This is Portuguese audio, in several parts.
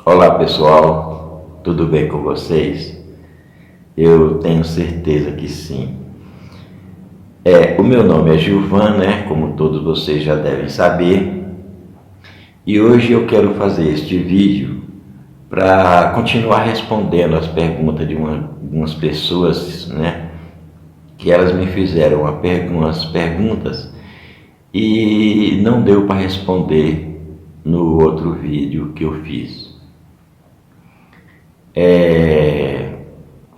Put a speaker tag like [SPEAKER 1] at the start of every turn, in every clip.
[SPEAKER 1] Olá pessoal, tudo bem com vocês? Eu tenho certeza que sim. O meu nome é Gilvan, né? Como todos vocês já devem saber, e hoje eu quero fazer este vídeo para continuar respondendo as perguntas de umas pessoas, né? Que elas me fizeram umas perguntas e não deu para responder no outro vídeo que eu fiz.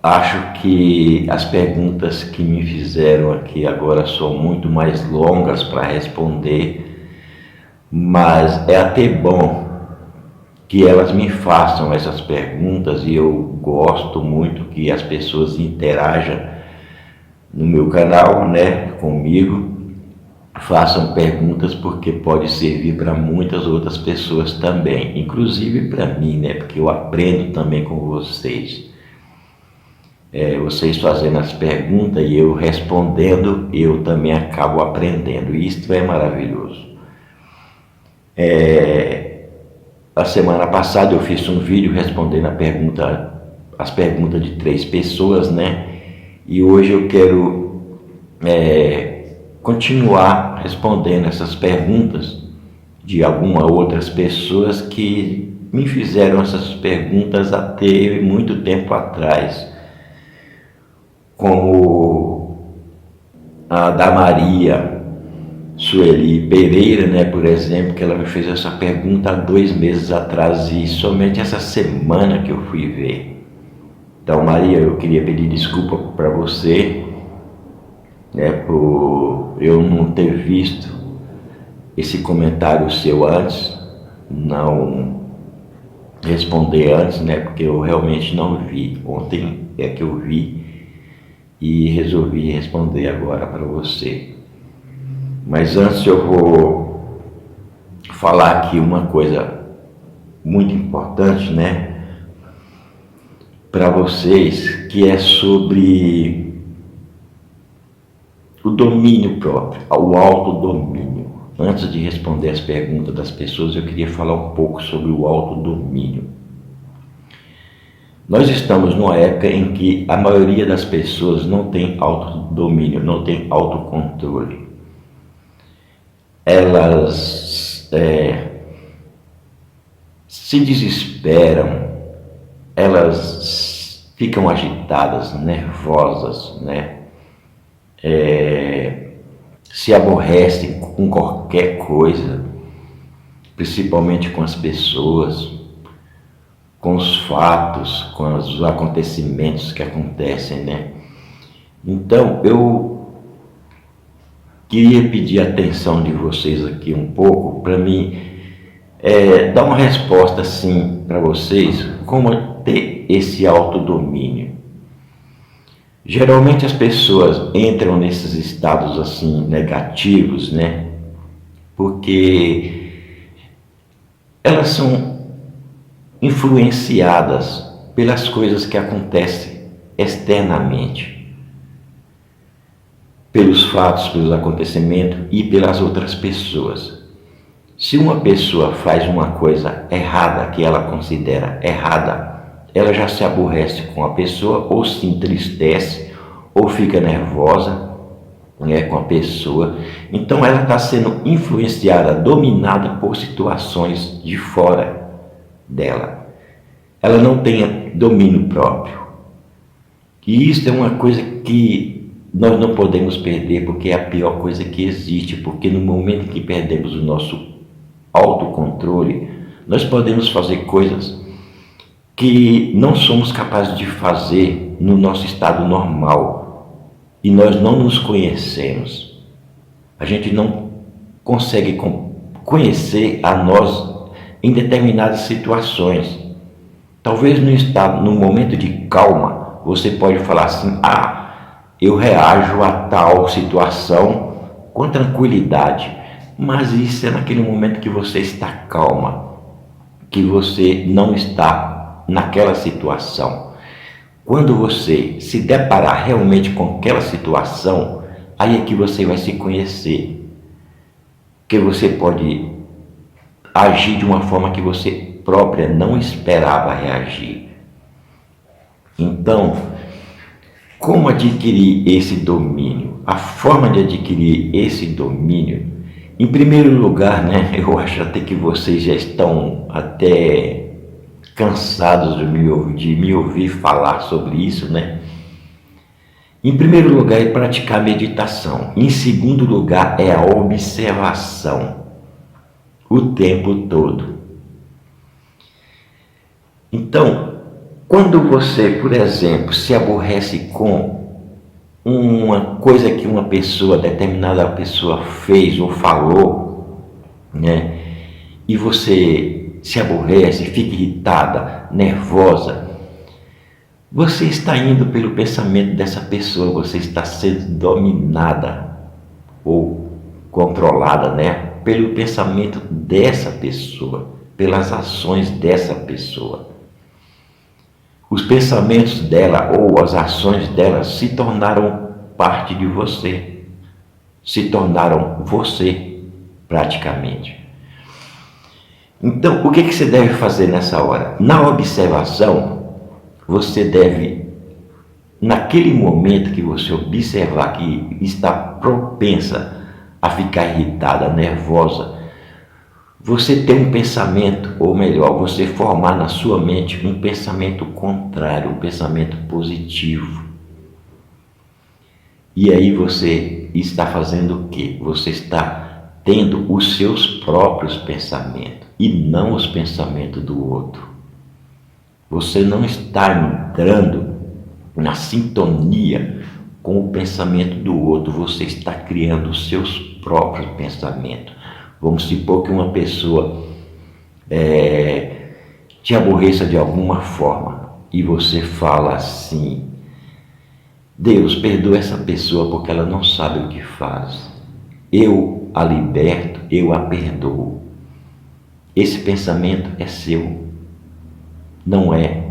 [SPEAKER 1] Acho que as perguntas que me fizeram aqui agora são muito mais longas para responder, mas é até bom que elas me façam essas perguntas e eu gosto muito que as pessoas interajam no meu canal, né, comigo, façam perguntas porque pode servir para muitas outras pessoas também, inclusive para mim, né, porque eu aprendo também com vocês. Vocês fazendo as perguntas e eu respondendo, eu também acabo aprendendo. E isto é maravilhoso. A semana passada eu fiz um vídeo respondendo as perguntas de 3 pessoas, né? E hoje eu quero continuar respondendo essas perguntas de algumas outras pessoas que me fizeram essas perguntas até muito tempo atrás, como a da Maria Sueli Pereira, né, por exemplo, que ela me fez essa pergunta há 2 meses atrás e somente essa semana que eu fui ver. Então, Maria, eu queria pedir desculpa para você, né, por eu não ter visto esse comentário seu antes, não responder antes, né, porque eu realmente não vi. Ontem é que eu vi e resolvi responder agora para você. Mas antes eu vou falar aqui uma coisa muito importante, né, para vocês, que é sobre o domínio próprio, o autodomínio. Antes de responder as perguntas das pessoas, eu queria falar um pouco sobre o autodomínio. Nós estamos numa época em que a maioria das pessoas não tem autodomínio, não tem autocontrole. Elas se desesperam, elas ficam agitadas, nervosas, né? Se aborrecem com qualquer coisa, principalmente com as pessoas, com os fatos, com os acontecimentos que acontecem, né? Então, eu queria pedir a atenção de vocês aqui um pouco para mim dar uma resposta assim para vocês, como ter esse autodomínio. Geralmente as pessoas entram nesses estados assim negativos, né? Porque elas são influenciadas pelas coisas que acontecem externamente, pelos fatos, pelos acontecimentos e pelas outras pessoas. Se uma pessoa faz uma coisa errada, que ela considera errada, ela já se aborrece com a pessoa, ou se entristece, ou fica nervosa, né, com a pessoa. Então ela está sendo influenciada, dominada por situações de fora dela. Ela não tem domínio próprio. E isso é uma coisa que nós não podemos perder, porque é a pior coisa que existe, porque no momento que perdemos o nosso autocontrole, nós podemos fazer coisas que não somos capazes de fazer no nosso estado normal, e nós não nos conhecemos. A gente não consegue conhecer a nós em determinadas situações. Talvez no momento de calma, você pode falar assim: eu reajo a tal situação com tranquilidade. Mas isso é naquele momento que você está calma, que você não está naquela situação. Quando você se deparar realmente com aquela situação, aí é que você vai se conhecer. Que você pode agir de uma forma que você própria não esperava reagir. Então, como adquirir esse domínio? A forma de adquirir esse domínio, em primeiro lugar, né, eu acho até que vocês já estão até cansados de me ouvir falar sobre isso, né? Em primeiro lugar, é praticar meditação. Em segundo lugar, é a observação o tempo todo. Então, quando você, por exemplo, se aborrece com uma coisa que uma pessoa, determinada pessoa fez ou falou, né? E você se aborrece, fica irritada, nervosa, você está indo pelo pensamento dessa pessoa, você está sendo dominada ou controlada, né? Pelo pensamento dessa pessoa, pelas ações dessa pessoa. Os pensamentos dela ou as ações dela se tornaram parte de você, se tornaram você praticamente. Então, o que você deve fazer nessa hora? Na observação, você deve, naquele momento que você observar que está propensa a ficar irritada, nervosa, você ter um pensamento, ou melhor, você formar na sua mente um pensamento contrário, um pensamento positivo. E aí você está fazendo o quê? Você está tendo os seus próprios pensamentos e não os pensamentos do outro. Você não está entrando na sintonia com o pensamento do outro, você está criando os seus próprios pensamentos. Vamos supor que uma pessoa te aborreça de alguma forma e você fala assim: Deus, perdoa essa pessoa porque ela não sabe o que faz. Eu a liberto, eu a perdoo. Esse pensamento é seu, não é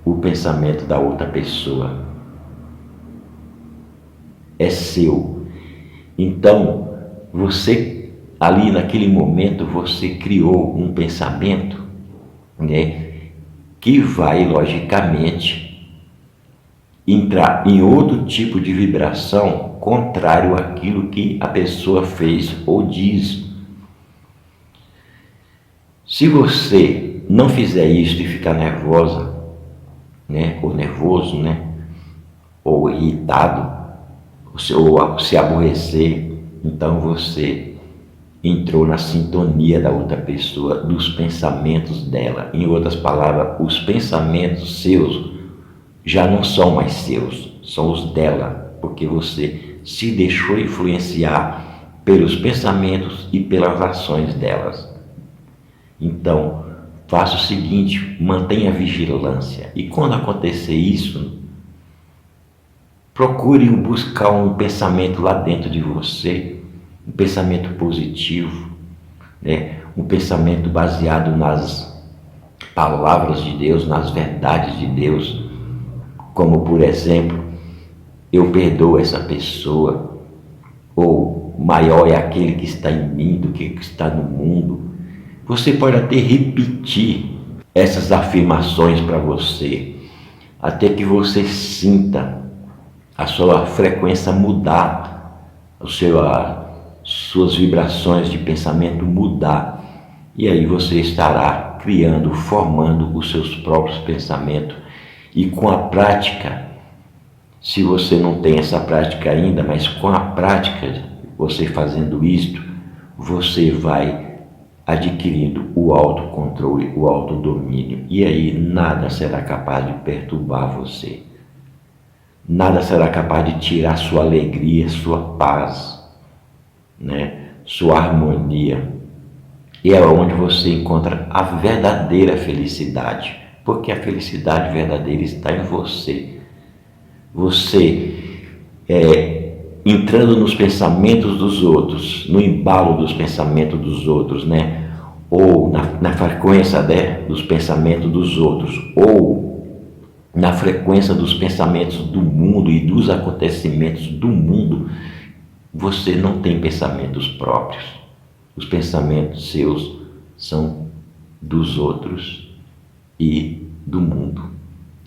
[SPEAKER 1] o pensamento da outra pessoa. É seu. Então, você ali naquele momento você criou um pensamento, né, que vai logicamente entrar em outro tipo de vibração contrário àquilo que a pessoa fez ou diz. Se você não fizer isso e ficar nervosa, né, ou nervoso, né, ou irritado, ou se aborrecer, então você entrou na sintonia da outra pessoa, dos pensamentos dela. Em outras palavras, os pensamentos seus já não são mais seus, são os dela, porque você se deixou influenciar pelos pensamentos e pelas ações delas. Então, faça o seguinte, mantenha vigilância. E quando acontecer isso, procure buscar um pensamento lá dentro de você, um pensamento positivo, né? Um pensamento baseado nas palavras de Deus, nas verdades de Deus, como por exemplo, eu perdoo essa pessoa, ou maior é aquele que está em mim do que está no mundo. Você pode até repetir essas afirmações para você, até que você sinta a sua frequência mudar, suas vibrações de pensamento mudar, e aí você estará criando, formando os seus próprios pensamentos. E com a prática, se você não tem essa prática ainda, mas com a prática, você fazendo isto, você vai adquirindo o autocontrole, o autodomínio, e aí nada será capaz de perturbar você, nada será capaz de tirar sua alegria, sua paz, né? Sua harmonia. E é onde você encontra a verdadeira felicidade, porque a felicidade verdadeira está em você. Você entrando nos pensamentos dos outros, no embalo dos pensamentos dos outros, né? Ou na frequência dos pensamentos dos outros, ou na frequência dos pensamentos do mundo e dos acontecimentos do mundo, você não tem pensamentos próprios. Os pensamentos seus são dos outros e do mundo.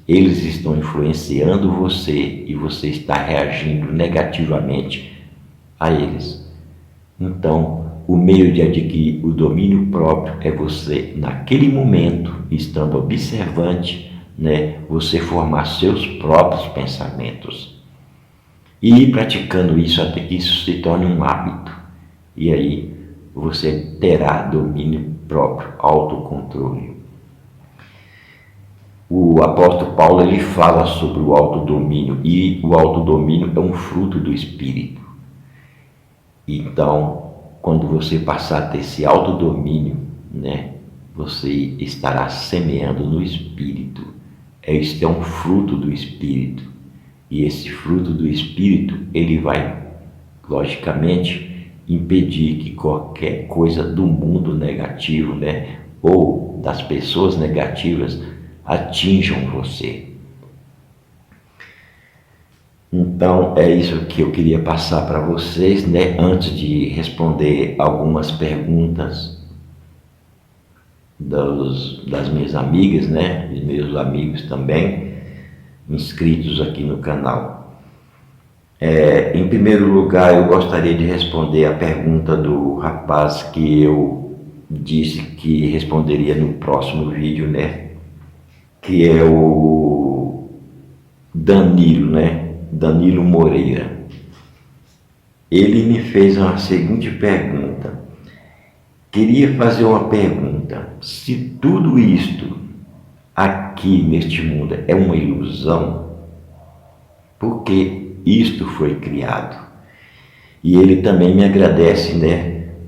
[SPEAKER 1] Eles estão influenciando você e você está reagindo negativamente a eles. Então, o meio de adquirir o domínio próprio é você, naquele momento, estando observante, você formar seus próprios pensamentos e ir praticando isso até que isso se torne um hábito. E aí você terá domínio próprio, autocontrole. O apóstolo Paulo ele fala sobre o autodomínio, e o autodomínio é um fruto do Espírito. Então, quando você passar a ter esse autodomínio, você estará semeando no Espírito. Este é um fruto do Espírito. E esse fruto do Espírito, ele vai, logicamente, impedir que qualquer coisa do mundo negativo, ou das pessoas negativas, atinjam você. Então, é isso que eu queria passar para vocês, antes de responder algumas perguntas das minhas amigas, dos meus amigos também, inscritos aqui no canal. Em primeiro lugar, eu gostaria de responder a pergunta do rapaz que eu disse que responderia no próximo vídeo, que é o Danilo, Danilo Moreira. Ele me fez uma seguinte pergunta. Queria fazer uma pergunta: se tudo isto aqui neste mundo é uma ilusão, por que isto foi criado? E ele também me agradece,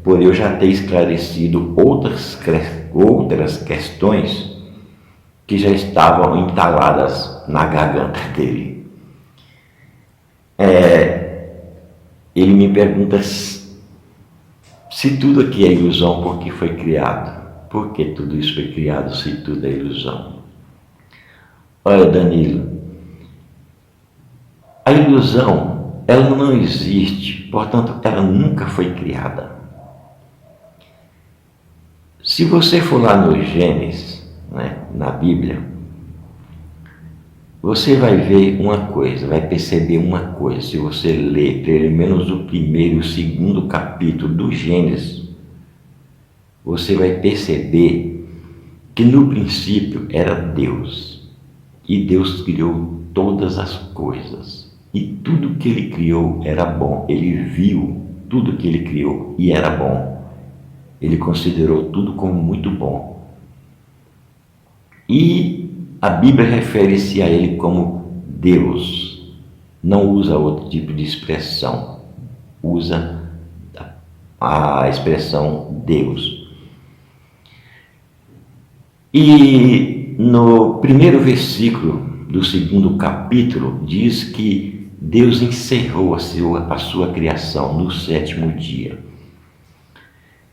[SPEAKER 1] por eu já ter esclarecido outras questões que já estavam entaladas na garganta dele. Ele me pergunta se tudo aqui é ilusão, por que foi criado? Por que tudo isso foi criado se tudo é ilusão? Olha, Danilo, a ilusão, ela não existe, portanto, ela nunca foi criada. Se você for lá no Gênesis, na Bíblia, você vai ver uma coisa, vai perceber uma coisa. Se você ler pelo menos o primeiro e o segundo capítulo do Gênesis, você vai perceber que no princípio era Deus. E Deus criou todas as coisas. E tudo que Ele criou era bom. Ele viu tudo que Ele criou e era bom. Ele considerou tudo como muito bom. E a Bíblia refere-se a Ele como Deus. Não usa outro tipo de expressão. Usa a expressão Deus. E no primeiro versículo do segundo capítulo diz que Deus encerrou a sua criação no sétimo dia.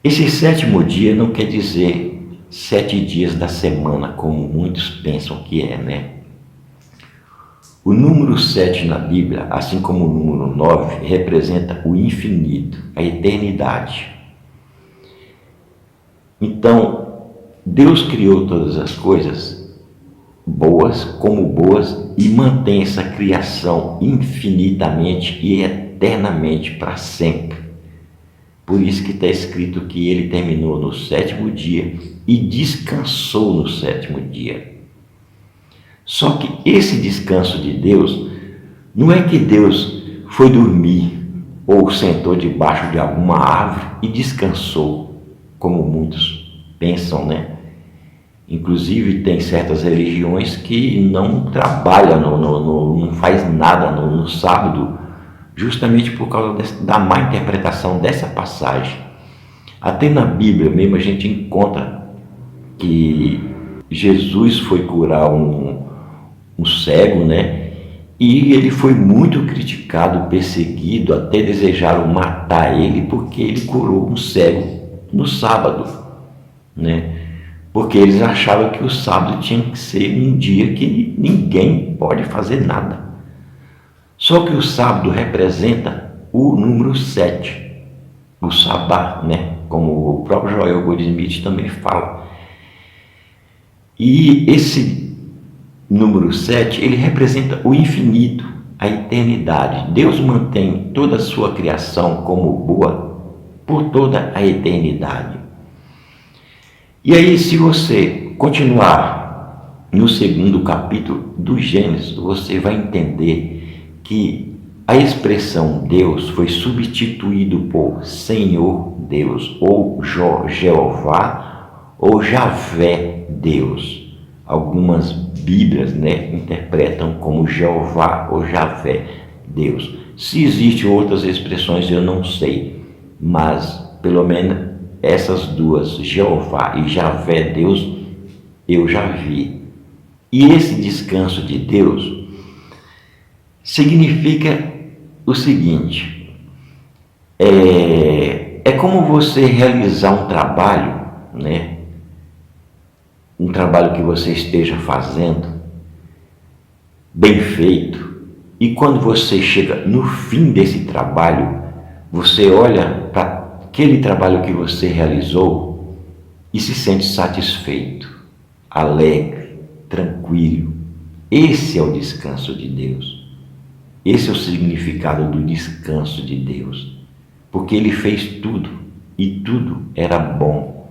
[SPEAKER 1] Esse sétimo dia não quer dizer 7 dias da semana, como muitos pensam que é, O número 7 na Bíblia, assim como o número 9, representa o infinito, a eternidade. Então, Deus criou todas as coisas boas como boas e mantém essa criação infinitamente e eternamente para sempre. Por isso que está escrito que Ele terminou no sétimo dia e descansou no sétimo dia. Só que esse descanso de Deus não é que Deus foi dormir ou sentou debaixo de alguma árvore e descansou, como muitos pensam, Inclusive tem certas religiões que não trabalham, não faz nada no sábado, justamente por causa da má interpretação dessa passagem. Até na Bíblia mesmo a gente encontra que Jesus foi curar um cego, e ele foi muito criticado, perseguido, até desejaram matar ele porque ele curou um cego no sábado, porque eles achavam que o sábado tinha que ser um dia que ninguém pode fazer nada. Só que o sábado representa o número 7, o sabá, como o próprio Joel Goldsmith também fala. E esse número 7, ele representa o infinito, a eternidade. Deus mantém toda a sua criação como boa por toda a eternidade. E aí, se você continuar no segundo capítulo do Gênesis, você vai entender que a expressão Deus foi substituído por Senhor Deus, ou Jeová, ou Javé Deus. Algumas Bíblias, interpretam como Jeová ou Javé Deus. Se existem outras expressões, eu não sei, mas pelo menos essas duas, Jeová e Javé Deus, eu já vi. E esse descanso de Deus significa o seguinte: é como você realizar um trabalho, um trabalho que você esteja fazendo, bem feito, e quando você chega no fim desse trabalho, você olha para aquele trabalho que você realizou e se sente satisfeito, alegre, tranquilo. Esse é o descanso de Deus. Esse é o significado do descanso de Deus, porque Ele fez tudo e tudo era bom.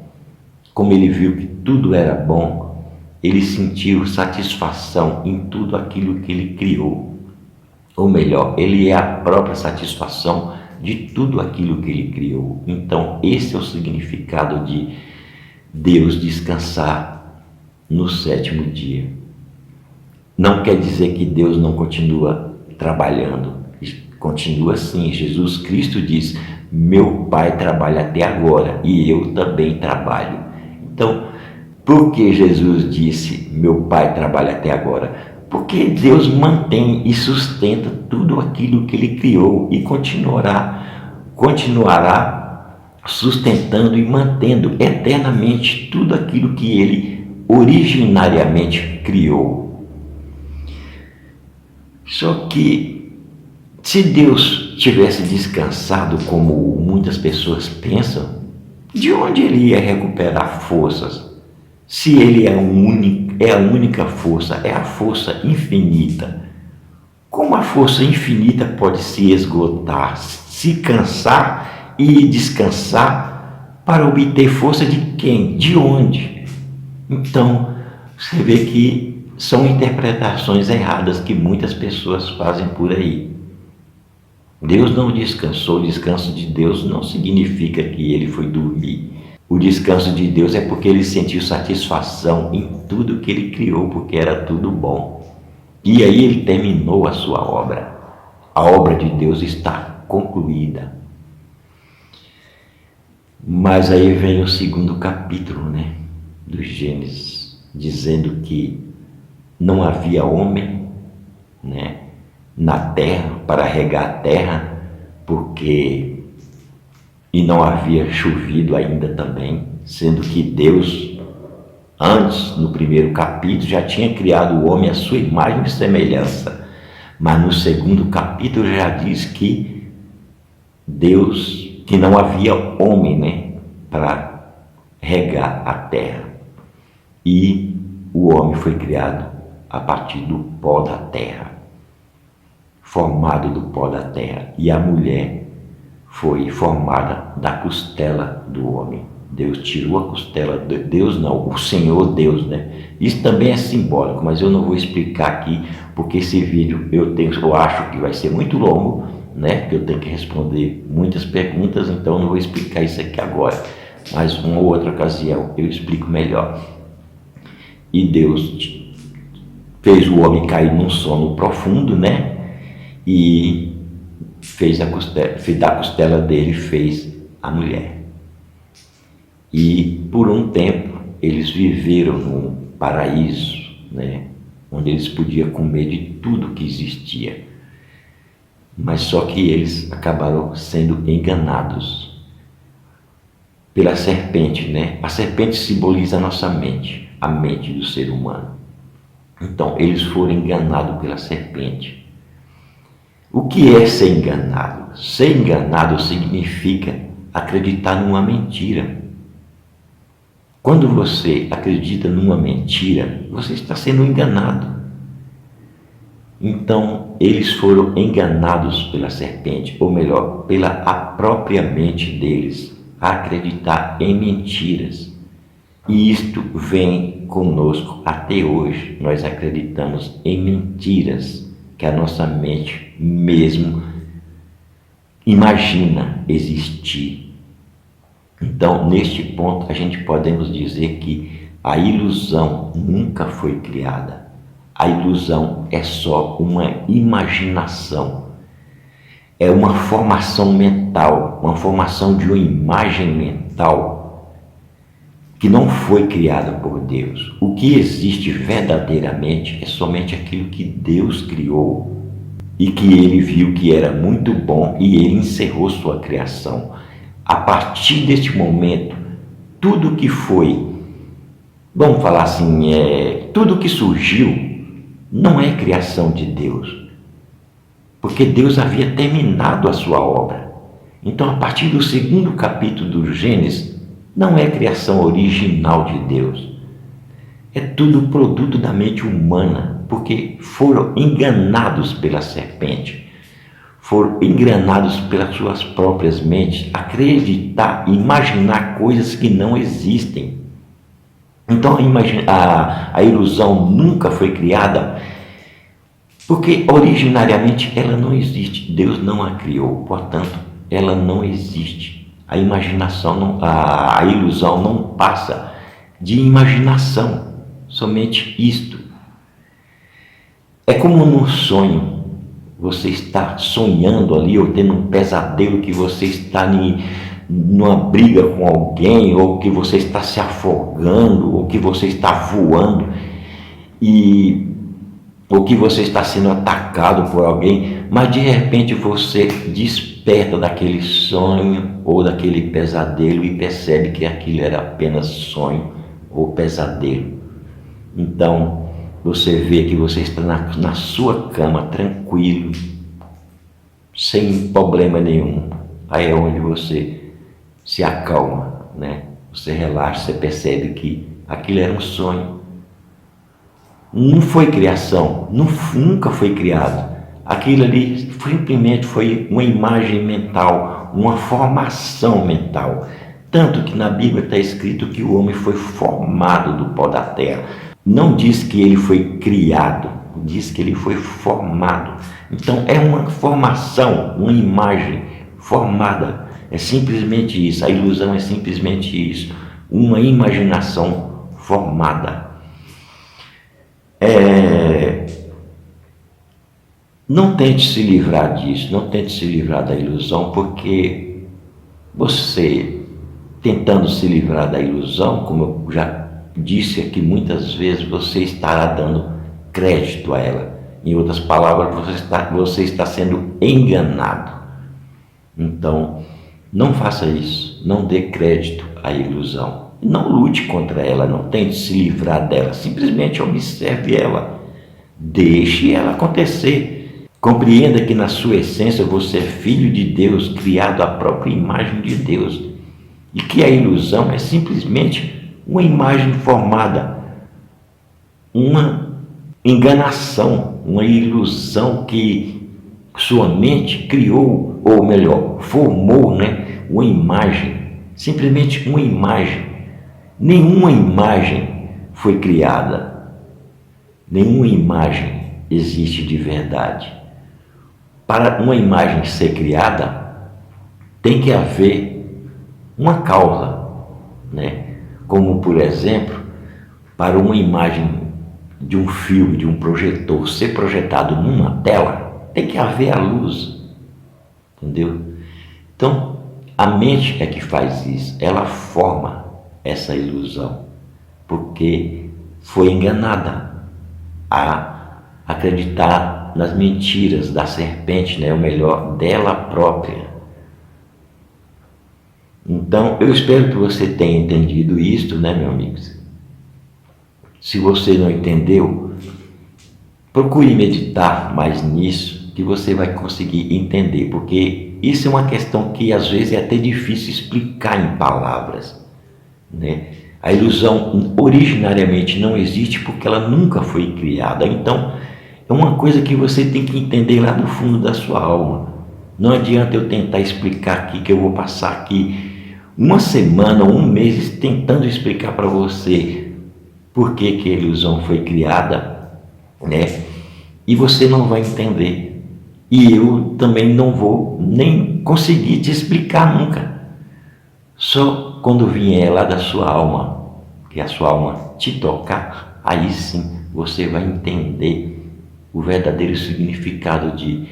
[SPEAKER 1] Como Ele viu que tudo era bom, Ele sentiu satisfação em tudo aquilo que Ele criou. Ou melhor, Ele é a própria satisfação de tudo aquilo que Ele criou. Então, esse é o significado de Deus descansar no sétimo dia. Não quer dizer que Deus não continua trabalhando. Continua sim. Jesus Cristo diz: meu Pai trabalha até agora e eu também trabalho. Então, por que Jesus disse meu Pai trabalha até agora? Porque Deus mantém e sustenta tudo aquilo que Ele criou e continuará sustentando e mantendo eternamente tudo aquilo que Ele originariamente criou. Só que se Deus tivesse descansado como muitas pessoas pensam, de onde Ele ia recuperar forças? Se Ele é a única força, é a força infinita. Como a força infinita pode se esgotar, se cansar e descansar para obter força de quem? De onde? Então, você vê que são interpretações erradas que muitas pessoas fazem por aí. Deus não descansou. O descanso de Deus não significa que Ele foi dormir. O descanso de Deus é porque Ele sentiu satisfação em tudo que Ele criou, porque era tudo bom. E aí Ele terminou a sua obra. A obra de Deus está concluída. Mas aí vem o segundo capítulo, do Gênesis, dizendo que não havia homem, na terra, para regar a terra, e não havia chovido ainda também, sendo que Deus, antes, no primeiro capítulo, já tinha criado o homem à sua imagem e semelhança. Mas no segundo capítulo já diz que não havia homem, para regar a terra. E o homem foi criado a partir do pó da terra, formado do pó da terra, e a mulher foi formada da costela do homem. Deus tirou a costela, Deus não, o Senhor Deus, Isso também é simbólico, mas eu não vou explicar aqui, porque esse vídeo eu acho que vai ser muito longo, que eu tenho que responder muitas perguntas, então eu não vou explicar isso aqui agora, mas uma ou outra ocasião eu explico melhor. E Deus fez o homem cair num sono profundo, e da costela dele fez a mulher. E por um tempo eles viveram num paraíso, onde eles podiam comer de tudo que existia. Mas só que eles acabaram sendo enganados pela serpente, A serpente simboliza a nossa mente, a mente do ser humano. Então eles foram enganados pela serpente. O que é ser enganado? Ser enganado significa acreditar numa mentira. Quando você acredita numa mentira, você está sendo enganado. Então, eles foram enganados pela serpente, ou melhor, pela a própria mente deles, a acreditar em mentiras. E isto vem conosco até hoje. Nós acreditamos em mentiras que a nossa mente mesmo imagina existir. Então, neste ponto, a gente podemos dizer que a ilusão nunca foi criada. A ilusão é só uma imaginação. É uma formação mental, uma formação de uma imagem mental que não foi criada por Deus. O que existe verdadeiramente é somente aquilo que Deus criou e que ele viu que era muito bom e ele encerrou sua criação. A partir deste momento, tudo que foi, vamos falar assim, tudo que surgiu não é criação de Deus, porque Deus havia terminado a sua obra. Então, a partir do segundo capítulo do Gênesis, não é criação original de Deus. É tudo produto da mente humana, porque foram enganados pela serpente, foram enganados pelas suas próprias mentes, acreditar, imaginar coisas que não existem. Então a ilusão nunca foi criada, porque originariamente ela não existe. Deus não a criou, portanto, ela não existe. A imaginação, a ilusão não passa de imaginação, somente isto. É como num sonho. Você está sonhando ali, ou tendo um pesadelo que você está numa briga com alguém, ou que você está se afogando, ou que você está voando, ou que você está sendo atacado por alguém, mas de repente você desperta daquele sonho ou daquele pesadelo e percebe que aquilo era apenas sonho ou pesadelo. Então, você vê que você está na sua cama, tranquilo, sem problema nenhum. Aí é onde você se acalma, né? Você relaxa, você percebe que aquilo era um sonho. Não foi criação, nunca foi criado. Aquilo ali simplesmente foi uma imagem mental, uma formação mental. Tanto que na Bíblia está escrito que o homem foi formado do pó da terra. Não diz que ele foi criado, diz que ele foi formado. Então é uma formação, uma imagem formada. É simplesmente isso, a ilusão é simplesmente isso, uma imaginação formada. Não tente se livrar disso, não tente se livrar da ilusão, porque você, tentando se livrar da ilusão, como eu já disse aqui muitas vezes, você estará dando crédito a ela. Em outras palavras, você está sendo enganado. Então, não faça isso, não dê crédito à ilusão. Não lute contra ela, não tente se livrar dela, simplesmente observe ela, deixe ela acontecer. Compreenda que na sua essência você é filho de Deus, criado à própria imagem de Deus, e que a ilusão é simplesmente uma imagem formada, uma enganação, uma ilusão que sua mente criou, ou melhor, formou, uma imagem, simplesmente uma imagem. Nenhuma imagem foi criada, nenhuma imagem existe de verdade. Para uma imagem ser criada, tem que haver uma causa, Como, por exemplo, para uma imagem de um filme, de um projetor ser projetado numa tela, tem que haver a luz, entendeu? Então, a mente é que faz isso, ela forma essa ilusão, porque foi enganada a acreditar nas mentiras da serpente, ou melhor, dela própria. Então, eu espero que você tenha entendido isto, meu amigo? Se você não entendeu, procure meditar mais nisso, que você vai conseguir entender, porque isso é uma questão que às vezes é até difícil explicar em palavras, A ilusão originariamente não existe porque ela nunca foi criada. Então, é uma coisa que você tem que entender lá no fundo da sua alma. Não adianta eu tentar explicar aqui, que eu vou passar aqui uma semana, um mês tentando explicar para você por que a ilusão foi criada, né? E você não vai entender. E eu também não vou nem conseguir te explicar nunca. Só quando vier lá da sua alma, que a sua alma te tocar, aí sim você vai entender o verdadeiro significado de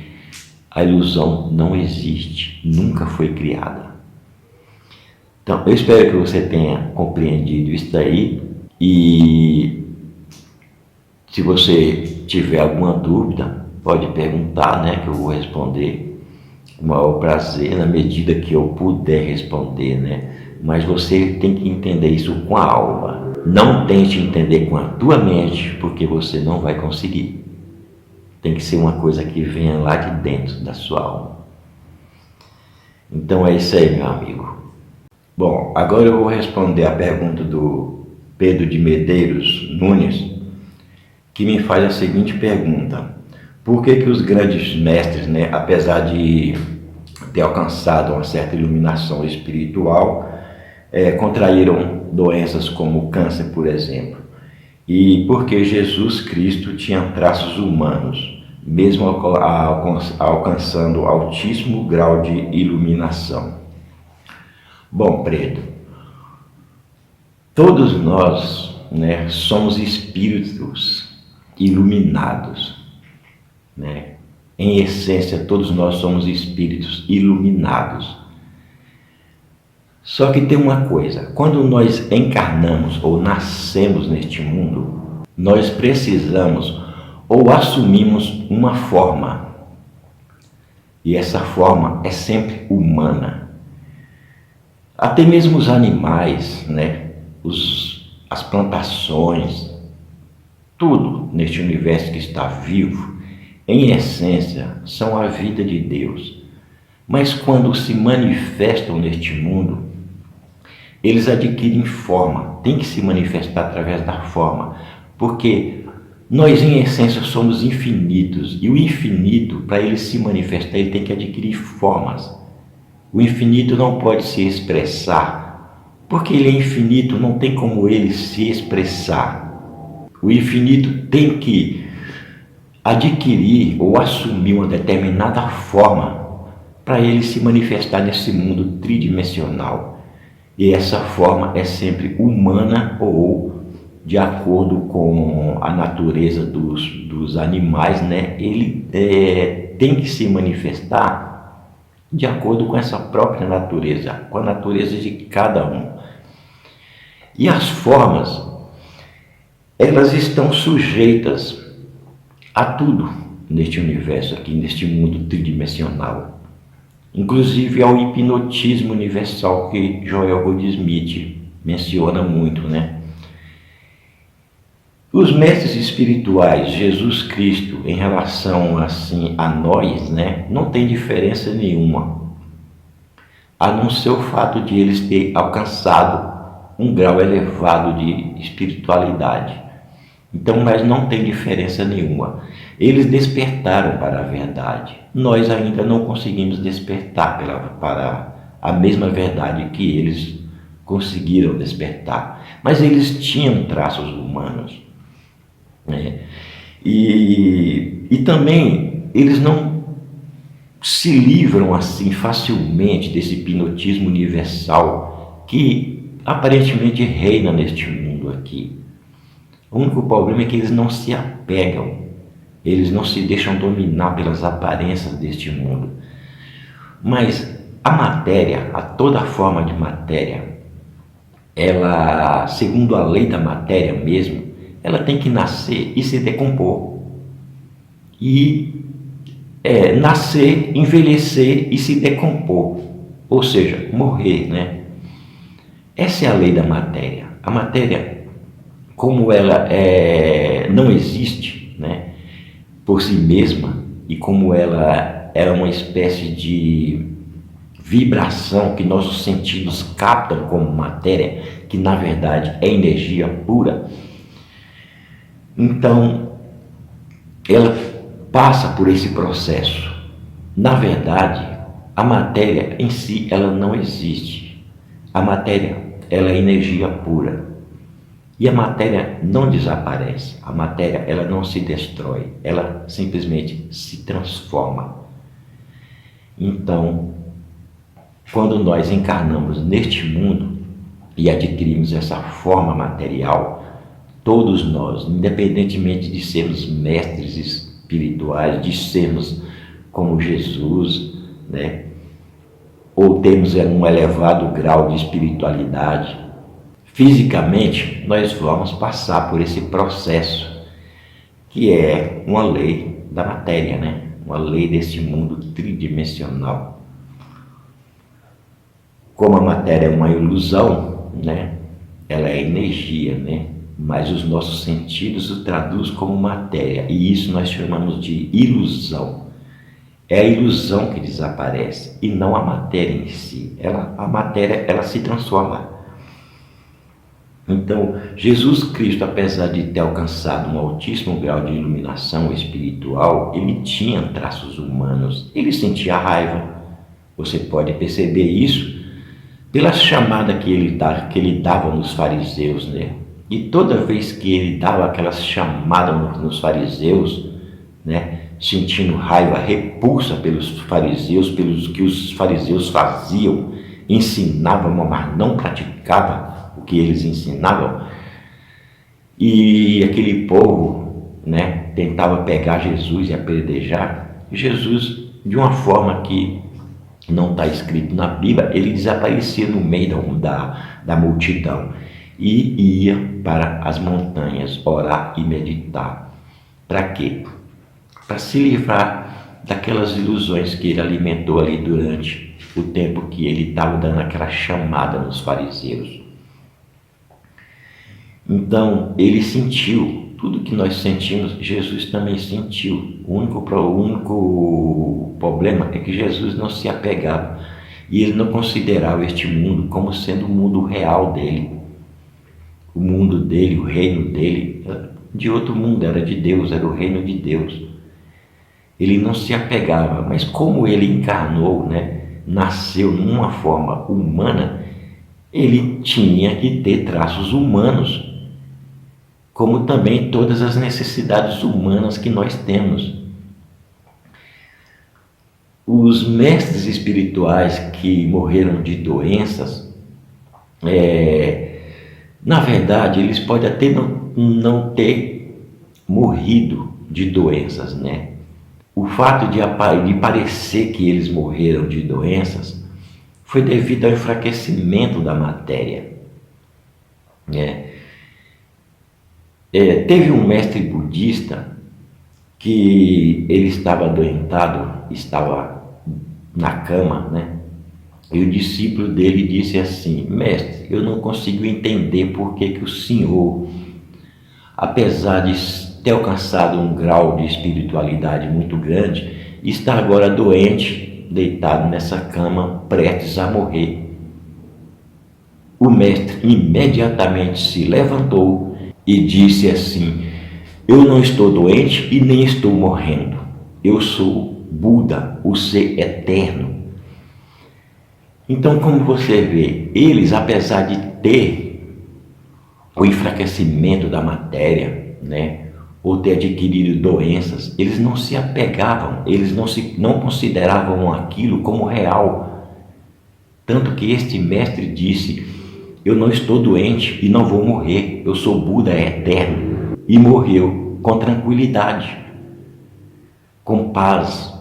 [SPEAKER 1] a ilusão não existe, nunca foi criada. Então, eu espero que você tenha compreendido isso daí, e se você tiver alguma dúvida, pode perguntar, né, que eu vou responder com o maior prazer, na medida que eu puder responder, né? Mas você tem que entender isso com a alma. Não tente entender com a tua mente, porque você não vai conseguir. Tem que ser uma coisa que venha lá de dentro da sua alma. Então é isso aí, meu amigo. Bom, agora eu vou responder a pergunta do Pedro de Medeiros Nunes, que me faz a seguinte pergunta: por que os grandes mestres, né, apesar de ter alcançado uma certa iluminação espiritual, contraíram doenças como câncer, por exemplo? E porque Jesus Cristo tinha traços humanos, mesmo alcançando altíssimo grau de iluminação? Bom, Preto, todos nós, né, somos espíritos iluminados, né? Em essência, todos nós somos espíritos iluminados. Só que tem uma coisa: quando nós encarnamos ou nascemos neste mundo, nós precisamos ou assumimos uma forma, e essa forma é sempre humana. Até mesmo os animais, né, as plantações, tudo neste universo que está vivo, em essência, são a vida de Deus. Mas quando se manifestam neste mundo, eles adquirem forma, tem que se manifestar através da forma, porque nós em essência somos infinitos, e o infinito, para ele se manifestar, ele tem que adquirir formas. O infinito não pode se expressar, porque ele é infinito, não tem como ele se expressar. O infinito tem que adquirir ou assumir uma determinada forma para ele se manifestar nesse mundo tridimensional. E essa forma é sempre humana ou de acordo com a natureza dos animais, né? Ele tem que se manifestar de acordo com essa própria natureza, com a natureza de cada um. E as formas, elas estão sujeitas a tudo neste universo aqui, neste mundo tridimensional, inclusive ao hipnotismo universal que Joel Goldsmith menciona muito, né? Os mestres espirituais, Jesus Cristo, em relação assim a nós, né, não tem diferença nenhuma, a não ser o fato de eles terem alcançado um grau elevado de espiritualidade. Então, mas não tem diferença nenhuma. Eles despertaram para a verdade. Nós ainda não conseguimos despertar para a mesma verdade que eles conseguiram despertar. Mas eles tinham traços humanos, né? E também eles não se livram assim facilmente desse hipnotismo universal que aparentemente reina neste mundo aqui. O único problema é que eles não se apegam, eles não se deixam dominar pelas aparências deste mundo. Mas a matéria, toda forma de matéria, ela, segundo a lei da matéria mesmo, ela tem que nascer e se decompor. E nascer, envelhecer e se decompor, ou seja, morrer, né? Essa é a lei da matéria. A matéria, como ela não existe, né, por si mesma, e como ela é uma espécie de vibração que nossos sentidos captam como matéria, que na verdade é energia pura. Então, ela passa por esse processo. Na verdade, a matéria em si, ela não existe. A matéria, ela é energia pura. E a matéria não desaparece. A matéria, ela não se destrói. Ela simplesmente se transforma. Então, quando nós encarnamos neste mundo e adquirimos essa forma material, todos nós, independentemente de sermos mestres espirituais, de sermos como Jesus, né? Ou temos um elevado grau de espiritualidade, fisicamente nós vamos passar por esse processo, que é uma lei da matéria, né? Uma lei desse mundo tridimensional. Como a matéria é uma ilusão, né? Ela é energia, né? Mas os nossos sentidos o traduzem como matéria, e isso nós chamamos de ilusão. É a ilusão que desaparece e não a matéria em si. A matéria, ela se transforma. Então, Jesus Cristo, apesar de ter alcançado um altíssimo grau de iluminação espiritual, ele tinha traços humanos. Ele sentia raiva. Você pode perceber isso pela chamada que ele dava nos fariseus, né? E toda vez que ele dava aquela chamada nos fariseus, né, sentindo raiva, repulsa pelos fariseus, pelos que os fariseus faziam, ensinavam, mas não praticavam o que eles ensinavam, e aquele povo, né, tentava pegar Jesus e apedrejar. Jesus, de uma forma que não está escrito na Bíblia, ele desaparecia no meio da multidão e ia para as montanhas orar e meditar. Para quê? Para se livrar daquelas ilusões que ele alimentou ali durante o tempo que ele estava dando aquela chamada nos fariseus. Então, ele sentiu tudo que nós sentimos, Jesus também sentiu. O único problema é que Jesus não se apegava e ele não considerava este mundo como sendo o mundo real dele. O mundo dele, o reino dele, era de outro mundo, era de Deus, era o reino de Deus. Ele não se apegava, mas como ele encarnou, né, nasceu numa forma humana, ele tinha que ter traços humanos, como também todas as necessidades humanas que nós temos. Os mestres espirituais que morreram de doenças, na verdade, eles podem até não ter morrido de doenças, né? O fato de parecer que eles morreram de doenças foi devido ao enfraquecimento da matéria, né? Teve um mestre budista que ele estava adoentado, estava na cama, né? E o discípulo dele disse assim: mestre, eu não consigo entender por que o senhor, apesar de ter alcançado um grau de espiritualidade muito grande, está agora doente, deitado nessa cama, prestes a morrer. O mestre imediatamente se levantou e disse assim: eu não estou doente e nem estou morrendo. Eu sou Buda, o ser eterno. Então, como você vê, eles, apesar de ter o enfraquecimento da matéria, né, ou ter adquirido doenças, eles não se apegavam, eles não consideravam aquilo como real. Tanto que este mestre disse: eu não estou doente e não vou morrer, eu sou Buda eterno. E morreu com tranquilidade, com paz,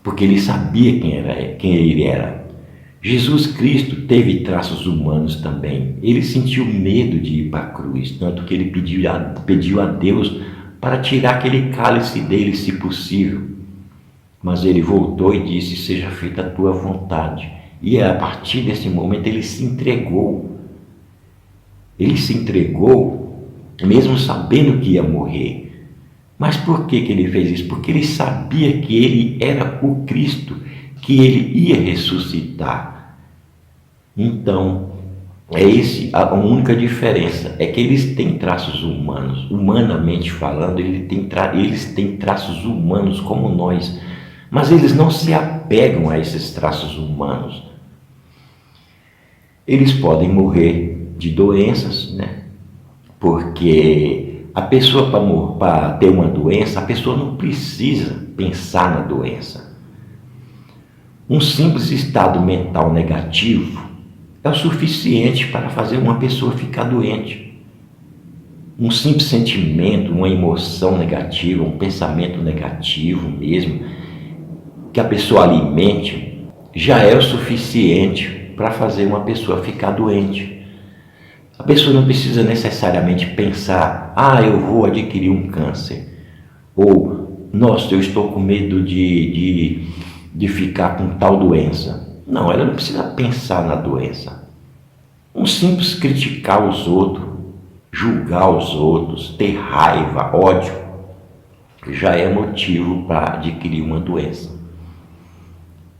[SPEAKER 1] porque ele sabia quem ele era. Jesus Cristo teve traços humanos também. Ele sentiu medo de ir para a cruz, tanto que ele pediu a Deus para tirar aquele cálice dele, se possível. Mas ele voltou e disse: seja feita a tua vontade. E a partir desse momento ele se entregou. Ele se entregou, mesmo sabendo que ia morrer. Mas por que ele fez isso? Porque ele sabia que ele era o Cristo. que ele ia ressuscitar. Então, a única diferença é que eles têm traços humanos, humanamente falando, eles têm traços humanos como nós, mas eles não se apegam a esses traços humanos. Eles podem morrer de doenças, né? Porque a pessoa, para ter uma doença, a pessoa não precisa pensar na doença. Um simples estado mental negativo é o suficiente para fazer uma pessoa ficar doente. Um simples sentimento, uma emoção negativa, um pensamento negativo mesmo, que a pessoa alimente, já é o suficiente para fazer uma pessoa ficar doente. A pessoa não precisa necessariamente pensar, eu vou adquirir um câncer, ou, nossa, eu estou com medo de ficar com tal doença. Não, ela não precisa pensar na doença. Um simples criticar os outros, julgar os outros, ter raiva, ódio, já é motivo para adquirir uma doença.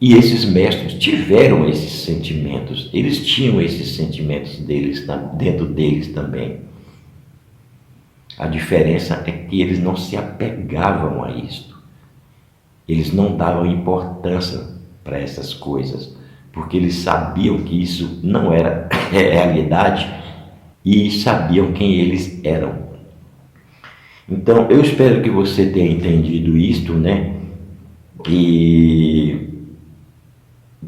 [SPEAKER 1] E esses mestres tiveram esses sentimentos, eles tinham esses sentimentos dentro deles também. A diferença é que eles não se apegavam a isto. Eles não davam importância para essas coisas, porque eles sabiam que isso não era realidade e sabiam quem eles eram. Então, eu espero que você tenha entendido isto, né? E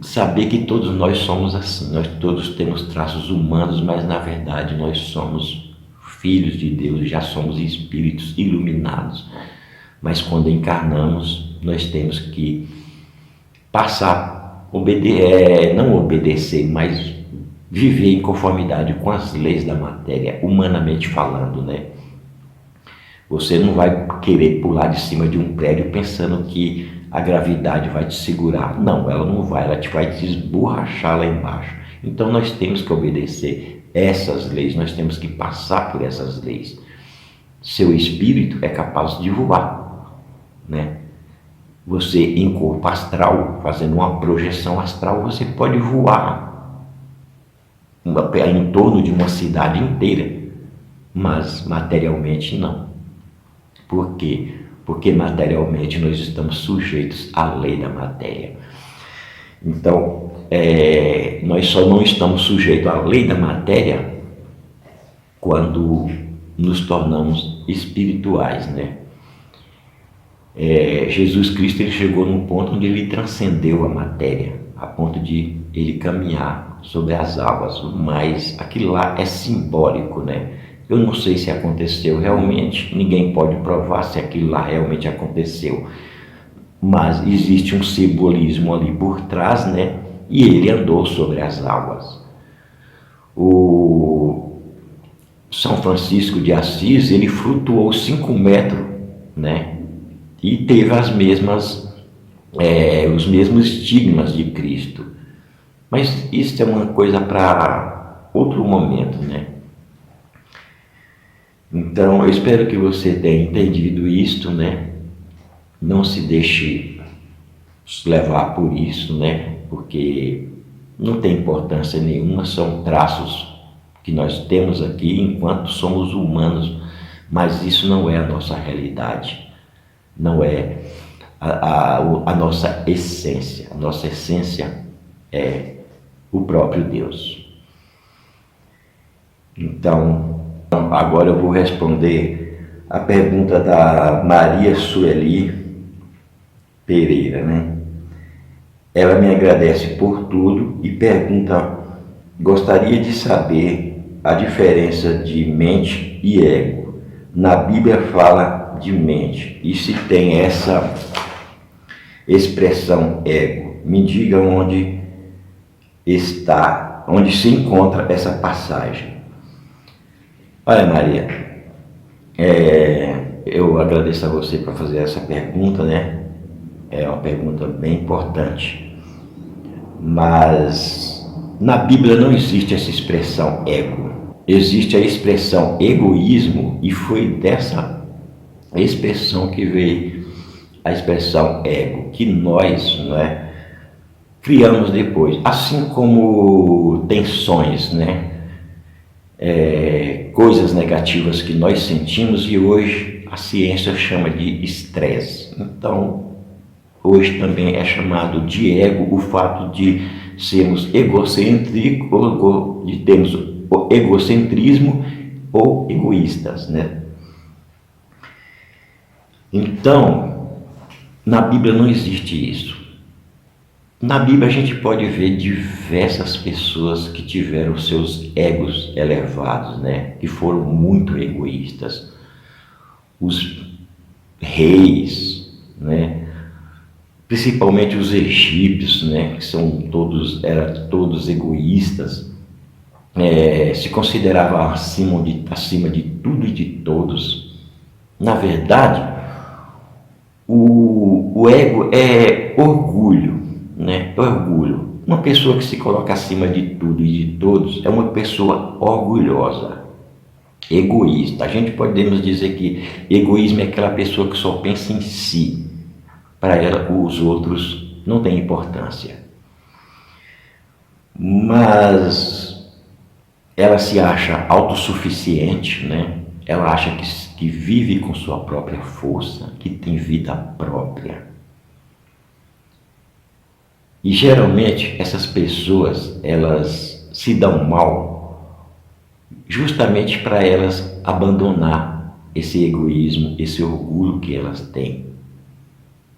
[SPEAKER 1] saber que todos nós somos assim, nós todos temos traços humanos, mas na verdade nós somos filhos de Deus, já somos espíritos iluminados. Mas quando encarnamos, nós temos que passar, não obedecer, mas viver em conformidade com as leis da matéria, humanamente falando, né? Você não vai querer pular de cima de um prédio pensando que a gravidade vai te segurar. Não, ela não vai, ela vai te esborrachar lá embaixo. Então nós temos que obedecer essas leis, nós temos que passar por essas leis. Seu espírito é capaz de voar, né? Você em corpo astral, fazendo uma projeção astral, você pode voar em torno de uma cidade inteira, mas materialmente não. Por quê? Porque materialmente nós estamos sujeitos à lei da matéria. Então, nós só não estamos sujeitos à lei da matéria quando nos tornamos espirituais, né? Jesus Cristo, ele chegou num ponto onde ele transcendeu a matéria, a ponto de ele caminhar sobre as águas, mas aquilo lá é simbólico, né? Eu não sei se aconteceu realmente, ninguém pode provar se aquilo lá realmente aconteceu, mas existe um simbolismo ali por trás, né? E ele andou sobre as águas. O São Francisco de Assis, ele flutuou 5 metros, né? E teve os mesmos estigmas de Cristo. Mas isso é uma coisa para outro momento, né? Então, eu espero que você tenha entendido isto, né? Não se deixe levar por isso, né? Porque não tem importância nenhuma, são traços que nós temos aqui enquanto somos humanos, mas isso não é a nossa realidade, não é a nossa essência. A nossa essência é o próprio Deus. Então, agora eu vou responder a pergunta da Maria Sueli Pereira, né? Ela me agradece por tudo e pergunta: gostaria de saber a diferença de mente e ego. Na Bíblia fala de mente, e se tem essa expressão ego, me diga onde se encontra essa passagem. Olha, Maria, eu agradeço a você por fazer essa pergunta, né? É uma pergunta bem importante, mas na Bíblia não existe essa expressão ego, existe a expressão egoísmo, e foi dessa expressão que veio a expressão ego, que nós, não é, criamos depois, assim como tensões, né? Coisas negativas que nós sentimos, e hoje a ciência chama de estresse. Então, hoje também é chamado de ego o fato de sermos egocêntricos, de termos egocentrismo ou egoístas, né? Então, na Bíblia não existe isso. Na Bíblia a gente pode ver diversas pessoas que tiveram seus egos elevados, né? Que foram muito egoístas. Os reis, né? Principalmente os egípcios, né? Que eram todos egoístas, se consideravam acima de tudo e de todos. Na verdade, o ego é orgulho, né? Orgulho. Uma pessoa que se coloca acima de tudo e de todos é uma pessoa orgulhosa, egoísta. A gente podemos dizer que egoísmo é aquela pessoa que só pensa em si. Para ela, os outros não têm importância. Mas ela se acha autossuficiente, né? Ela acha que vive com sua própria força, que tem vida própria. E geralmente essas pessoas, elas se dão mal justamente para elas abandonar esse egoísmo, esse orgulho que elas têm.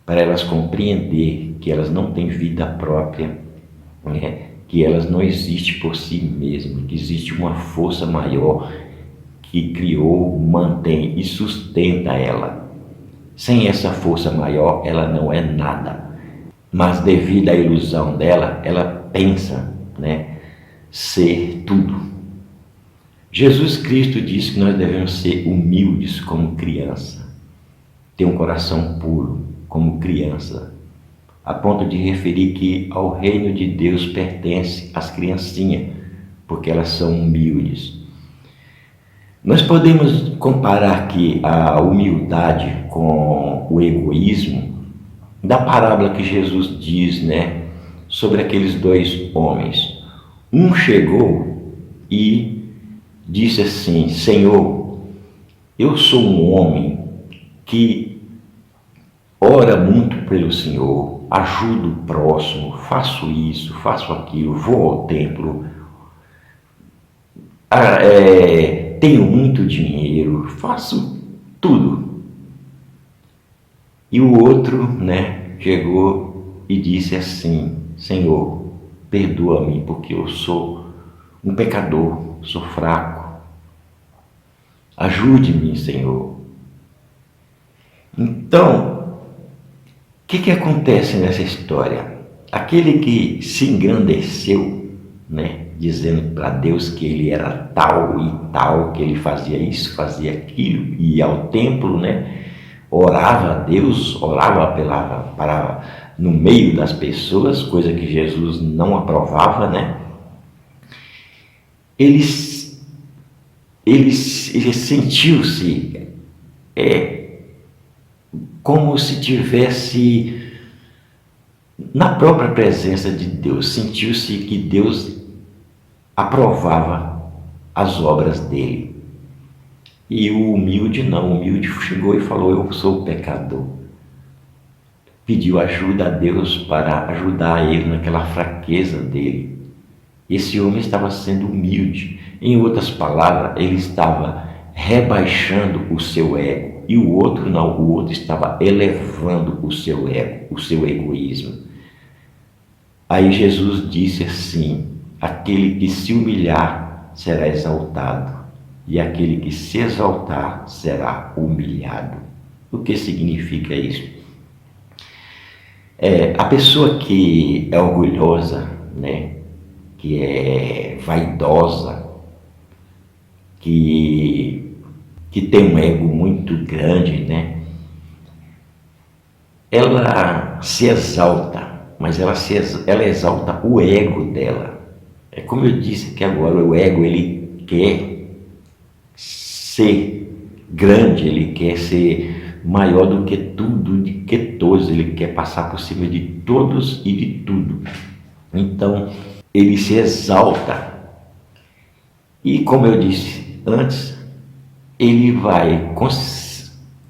[SPEAKER 1] Para elas compreender que elas não têm vida própria, né? Que elas não existem por si mesmas, que existe uma força maior que criou, mantém e sustenta ela. Sem essa força maior, ela não é nada. Mas devido à ilusão dela, ela pensa, né, ser tudo. Jesus Cristo disse que nós devemos ser humildes como criança, ter um coração puro como criança, a ponto de referir que ao reino de Deus pertence as criancinhas, porque elas são humildes. Nós podemos comparar aqui a humildade com o egoísmo da parábola que Jesus diz, né, sobre aqueles dois homens. Um chegou e disse assim: Senhor, eu sou um homem que ora muito pelo Senhor, ajudo o próximo, faço isso, faço aquilo, vou ao templo, tenho muito dinheiro, faço tudo. E o outro, né, chegou e disse assim: Senhor, perdoa-me, porque eu sou um pecador, sou fraco. Ajude-me, Senhor. Então, o que acontece nessa história? Aquele que se engrandeceu, né, dizendo para Deus que ele era tal e tal, que ele fazia isso, fazia aquilo, ia ao templo, né, orava a Deus, orava no meio das pessoas, coisa que Jesus não aprovava, né? Ele sentiu-se como se tivesse na própria presença de Deus, sentiu-se que Deus aprovava as obras dele. E o humilde não, o humilde chegou e falou: eu sou pecador. Pediu ajuda a Deus para ajudar ele naquela fraqueza dele. Esse homem estava sendo humilde. Em outras palavras, ele estava rebaixando o seu ego. E o outro não, o outro estava elevando o seu ego, o seu egoísmo. Aí Jesus disse assim: aquele que se humilhar será exaltado, e aquele que se exaltar será humilhado. O que significa isso? A pessoa que é orgulhosa, né, que é vaidosa, que tem um ego muito grande, né, ela se exalta, mas ela exalta o ego dela. É como eu disse que agora, o ego, ele quer ser grande, ele quer ser maior do que tudo, de que todos, ele quer passar por cima de todos e de tudo. Então, ele se exalta. E como eu disse antes, ele vai,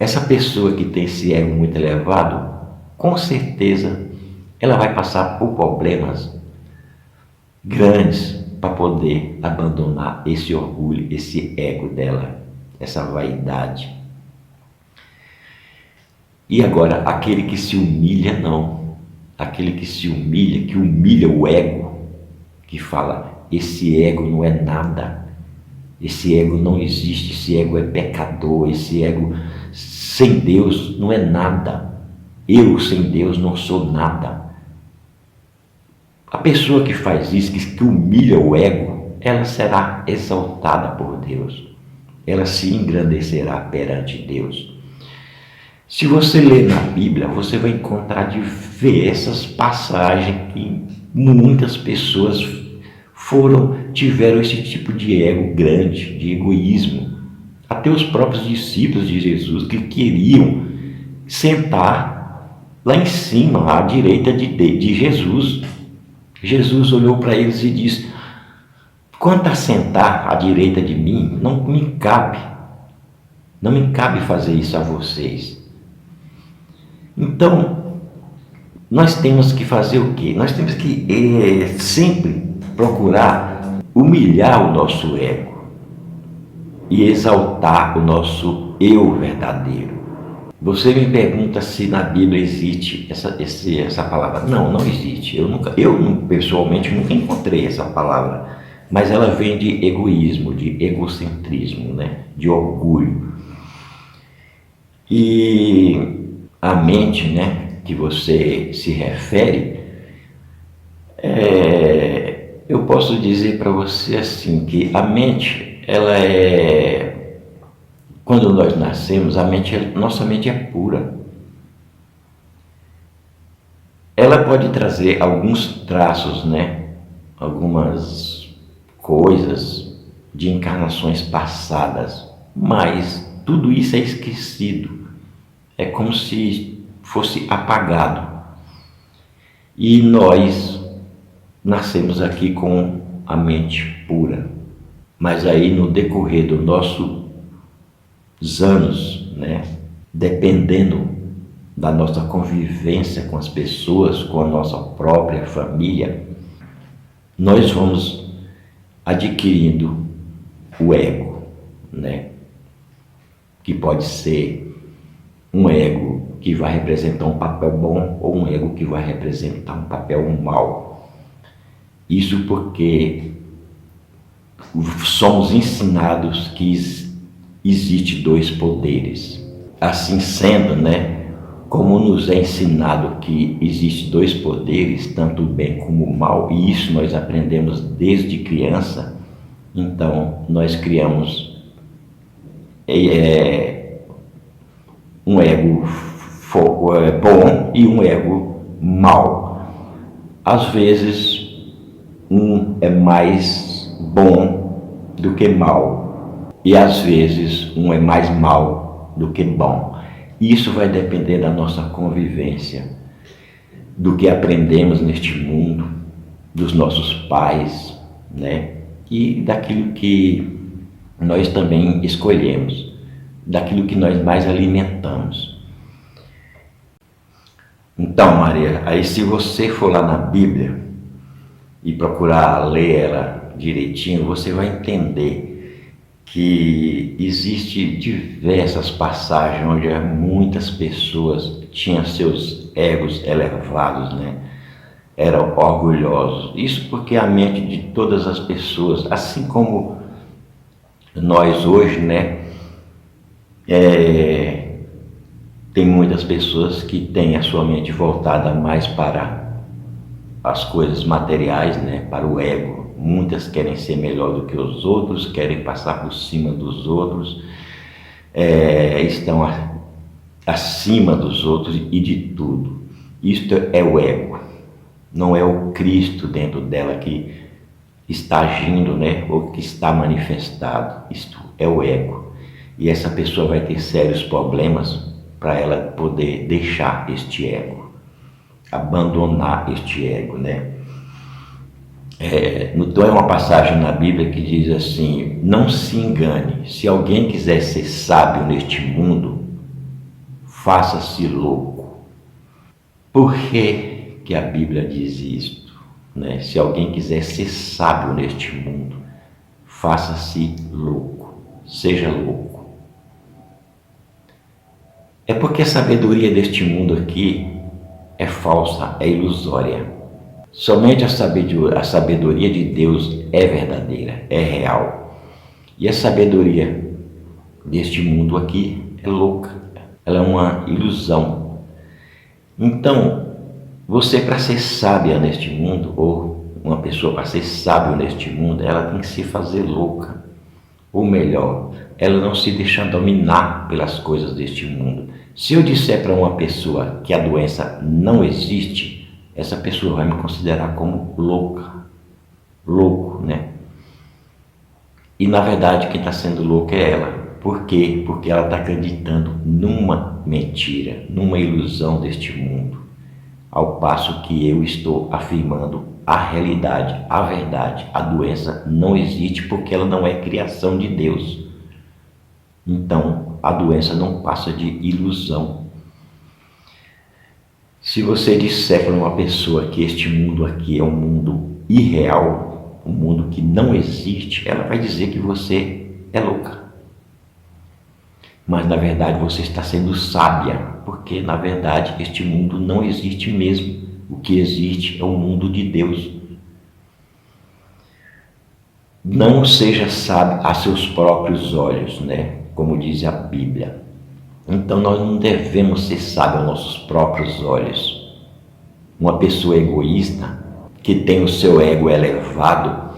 [SPEAKER 1] essa pessoa que tem esse ego muito elevado, com certeza ela vai passar por problemas grandes para poder abandonar esse orgulho, esse ego dela, essa vaidade. E agora, aquele que se humilha, não. Aquele que se humilha, que humilha o ego, que fala, esse ego não é nada, esse ego não existe, esse ego é pecador, esse ego sem Deus não é nada, eu sem Deus não sou nada. A pessoa que faz isso, que humilha o ego, ela será exaltada por Deus, ela se engrandecerá perante Deus. Se você ler na Bíblia, você vai encontrar diversas passagens que muitas pessoas tiveram esse tipo de ego grande, de egoísmo. Até os próprios discípulos de Jesus que queriam sentar lá em cima, à direita de Jesus. Jesus olhou para eles e disse: quanto a sentar à direita de mim, não me cabe fazer isso a vocês. Então, nós temos que fazer o quê? Nós temos que sempre procurar humilhar o nosso ego e exaltar o nosso eu verdadeiro. Você me pergunta se na Bíblia existe essa palavra. Não existe. Eu pessoalmente nunca encontrei essa palavra, mas ela vem de egoísmo, de egocentrismo, né? De orgulho. E a mente, né, que você se refere, eu posso dizer para você assim, que a mente, ela quando nós nascemos, nossa mente é pura. Ela pode trazer alguns traços, né, algumas coisas de encarnações passadas, mas tudo isso é esquecido. É como se fosse apagado. E nós nascemos aqui com a mente pura. Mas aí no decorrer dos nossos anos, né, dependendo da nossa convivência com as pessoas, com a nossa própria família, nós vamos adquirindo o ego, né, que pode ser um ego que vai representar um papel bom ou um ego que vai representar um papel mau. Isso porque somos ensinados que existe dois poderes. Assim sendo, né, como nos é ensinado que existe dois poderes, tanto o bem como o mal, e isso nós aprendemos desde criança, então nós criamos um ego bom e um ego mau. Às vezes, um é mais bom do que mal, e às vezes um é mais mal do que bom. Isso vai depender da nossa convivência, do que aprendemos neste mundo, dos nossos pais, né? E daquilo que nós também escolhemos, daquilo que nós mais alimentamos. Então, Maria, aí se você for lá na Bíblia e procurar ler ela direitinho, você vai entender que existe diversas passagens onde muitas pessoas tinham seus egos elevados, né? Eram orgulhosos. Isso porque a mente de todas as pessoas, assim como nós hoje, né? Tem muitas pessoas que têm a sua mente voltada mais para as coisas materiais, né? Para o ego. Muitas querem ser melhor do que os outros, querem passar por cima dos outros, estão acima dos outros e de tudo. Isto é o ego, não é o Cristo dentro dela que está agindo, né? Ou que está manifestado. Isto é o ego. E essa pessoa vai ter sérios problemas para ela poder deixar este ego, abandonar este ego, né? Então é uma passagem na Bíblia que diz assim: não se engane, se alguém quiser ser sábio neste mundo, faça-se louco. Por que a Bíblia diz isto? Né? Se alguém quiser ser sábio neste mundo, faça-se louco, seja louco. É porque a sabedoria deste mundo aqui é falsa, é ilusória. Somente a sabedoria de Deus é verdadeira, é real. E a sabedoria deste mundo aqui é louca, ela é uma ilusão. Então, você, para ser sábia neste mundo, ou uma pessoa para ser sábio neste mundo, ela tem que se fazer louca. Ou melhor, ela não se deixa dominar pelas coisas deste mundo. Se eu disser para uma pessoa que a doença não existe, essa pessoa vai me considerar como louca. Louco, né? E na verdade quem está sendo louco é ela. Por quê? Porque ela está acreditando numa mentira, numa ilusão deste mundo. Ao passo que eu estou afirmando a realidade, a verdade. A doença não existe porque ela não é criação de Deus. Então, a doença não passa de ilusão. Se você disser para uma pessoa que este mundo aqui é um mundo irreal, um mundo que não existe, ela vai dizer que você é louca. Mas na verdade você está sendo sábia, porque na verdade este mundo não existe mesmo. O que existe é o mundo de Deus. Não seja sábio a seus próprios olhos, né? Como diz a Bíblia. Então nós não devemos ser sábios aos nossos próprios olhos. Uma pessoa egoísta, que tem o seu ego elevado,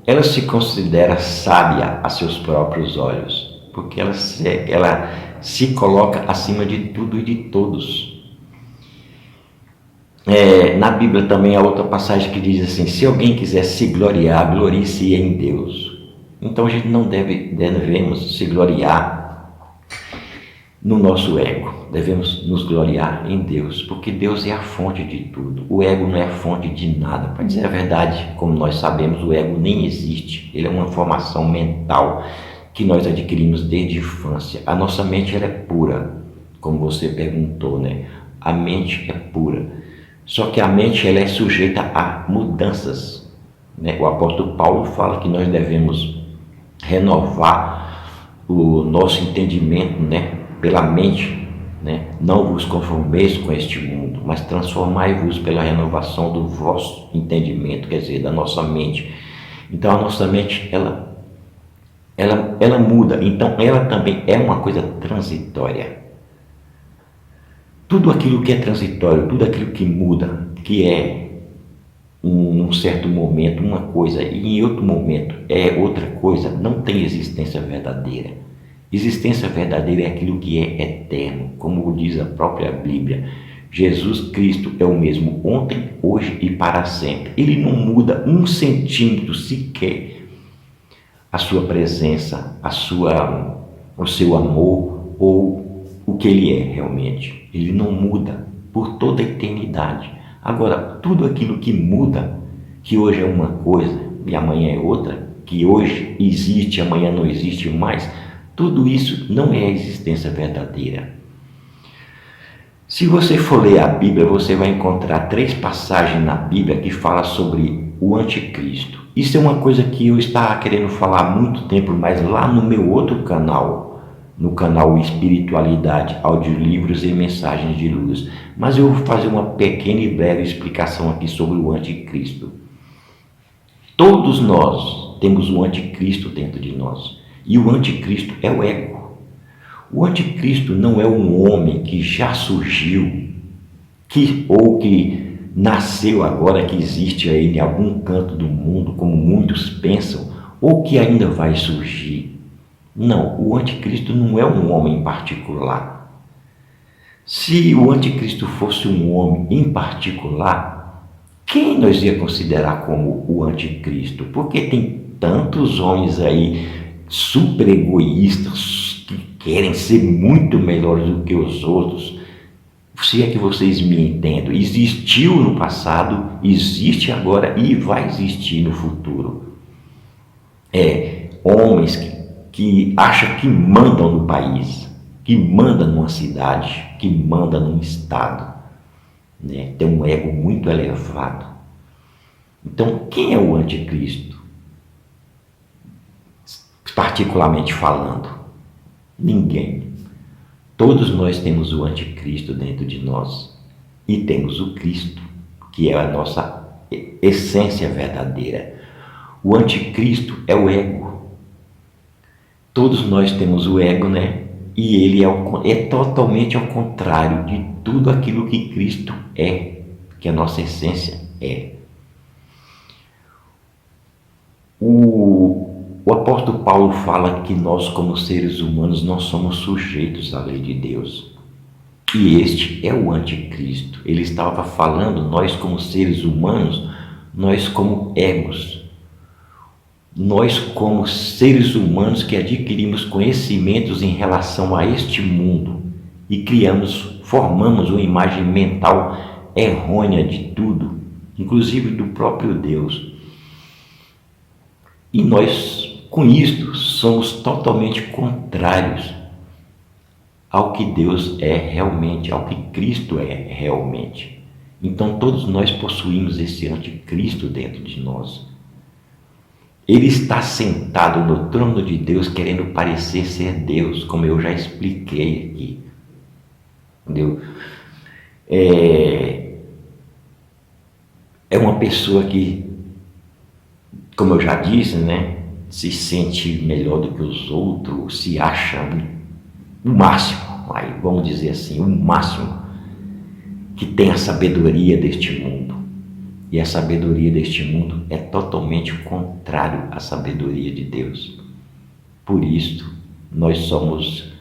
[SPEAKER 1] ela se considera sábia a seus próprios olhos, porque ela se coloca acima de tudo e de todos. Na Bíblia também há outra passagem que diz assim: se alguém quiser se gloriar, glorie-se em Deus. Então a gente não devemos se gloriar no nosso ego, devemos nos gloriar em Deus, porque Deus é a fonte de tudo. O ego não é a fonte de nada. Para dizer a verdade, como nós sabemos, o ego nem existe. Ele é uma formação mental que nós adquirimos desde a infância. A nossa mente ela é pura, como você perguntou, né? A mente é pura. Só que a mente ela é sujeita a mudanças, né? O apóstolo Paulo fala que nós devemos renovar o nosso entendimento, né? Pela mente, né? Não vos conformeis com este mundo, mas transformai-vos pela renovação do vosso entendimento, quer dizer, da nossa mente. Então a nossa mente, ela muda, então ela também é uma coisa transitória. Tudo aquilo que é transitório, tudo aquilo que muda, que é em um certo momento uma coisa e em outro momento é outra coisa, não tem existência verdadeira. Existência verdadeira é aquilo que é eterno, como diz a própria Bíblia. Jesus Cristo é o mesmo ontem, hoje e para sempre. Ele não muda um centímetro sequer a sua presença, o seu amor ou o que ele é realmente. Ele não muda por toda a eternidade. Agora, tudo aquilo que muda, que hoje é uma coisa e amanhã é outra, que hoje existe, amanhã não existe mais, tudo isso não é a existência verdadeira. Se você for ler a Bíblia, você vai encontrar 3 passagens na Bíblia que falam sobre o anticristo. Isso é uma coisa que eu estava querendo falar há muito tempo, mas lá no meu outro canal, no canal Espiritualidade, Audiolivros e Mensagens de Luz. Mas eu vou fazer uma pequena e breve explicação aqui sobre o anticristo. Todos nós temos um anticristo dentro de nós. E o anticristo é o ego. O anticristo não é um homem que já surgiu, ou que nasceu agora, que existe aí em algum canto do mundo, como muitos pensam, ou que ainda vai surgir. Não, o anticristo não é um homem em particular. Se o anticristo fosse um homem em particular, quem nós ia considerar como o anticristo? Porque tem tantos homens aí super egoístas, que querem ser muito melhores do que os outros, Se é que vocês me entendem, existiu no passado, existe agora e vai existir no futuro. Homens que acham que mandam no país, que mandam numa cidade, que mandam num estado, né? Tem um ego muito elevado. Então, quem é o anticristo? Particularmente falando, ninguém. Todos nós temos o anticristo dentro de nós e temos o Cristo, que é a nossa essência verdadeira. O anticristo é o ego. Todos nós temos o ego, né? E ele é totalmente ao contrário de tudo aquilo que Cristo é, que a nossa essência é. O apóstolo Paulo fala que nós, como seres humanos, não somos sujeitos à lei de Deus. E este é o anticristo. Ele estava falando, nós como seres humanos, nós como egos. Nós como seres humanos que adquirimos conhecimentos em relação a este mundo e formamos uma imagem mental errônea de tudo, inclusive do próprio Deus. E nós, com isto, somos totalmente contrários ao que Deus é realmente, ao que Cristo é realmente. Então todos nós possuímos esse anticristo dentro de nós. Ele está sentado no trono de Deus querendo parecer ser Deus, como eu já expliquei aqui. Entendeu? É uma pessoa que, como eu já disse, né, se sente melhor do que os outros, se acha o máximo, vamos dizer assim, o máximo, que tem a sabedoria deste mundo. E a sabedoria deste mundo é totalmente contrário à sabedoria de Deus. Por isso, nós somos,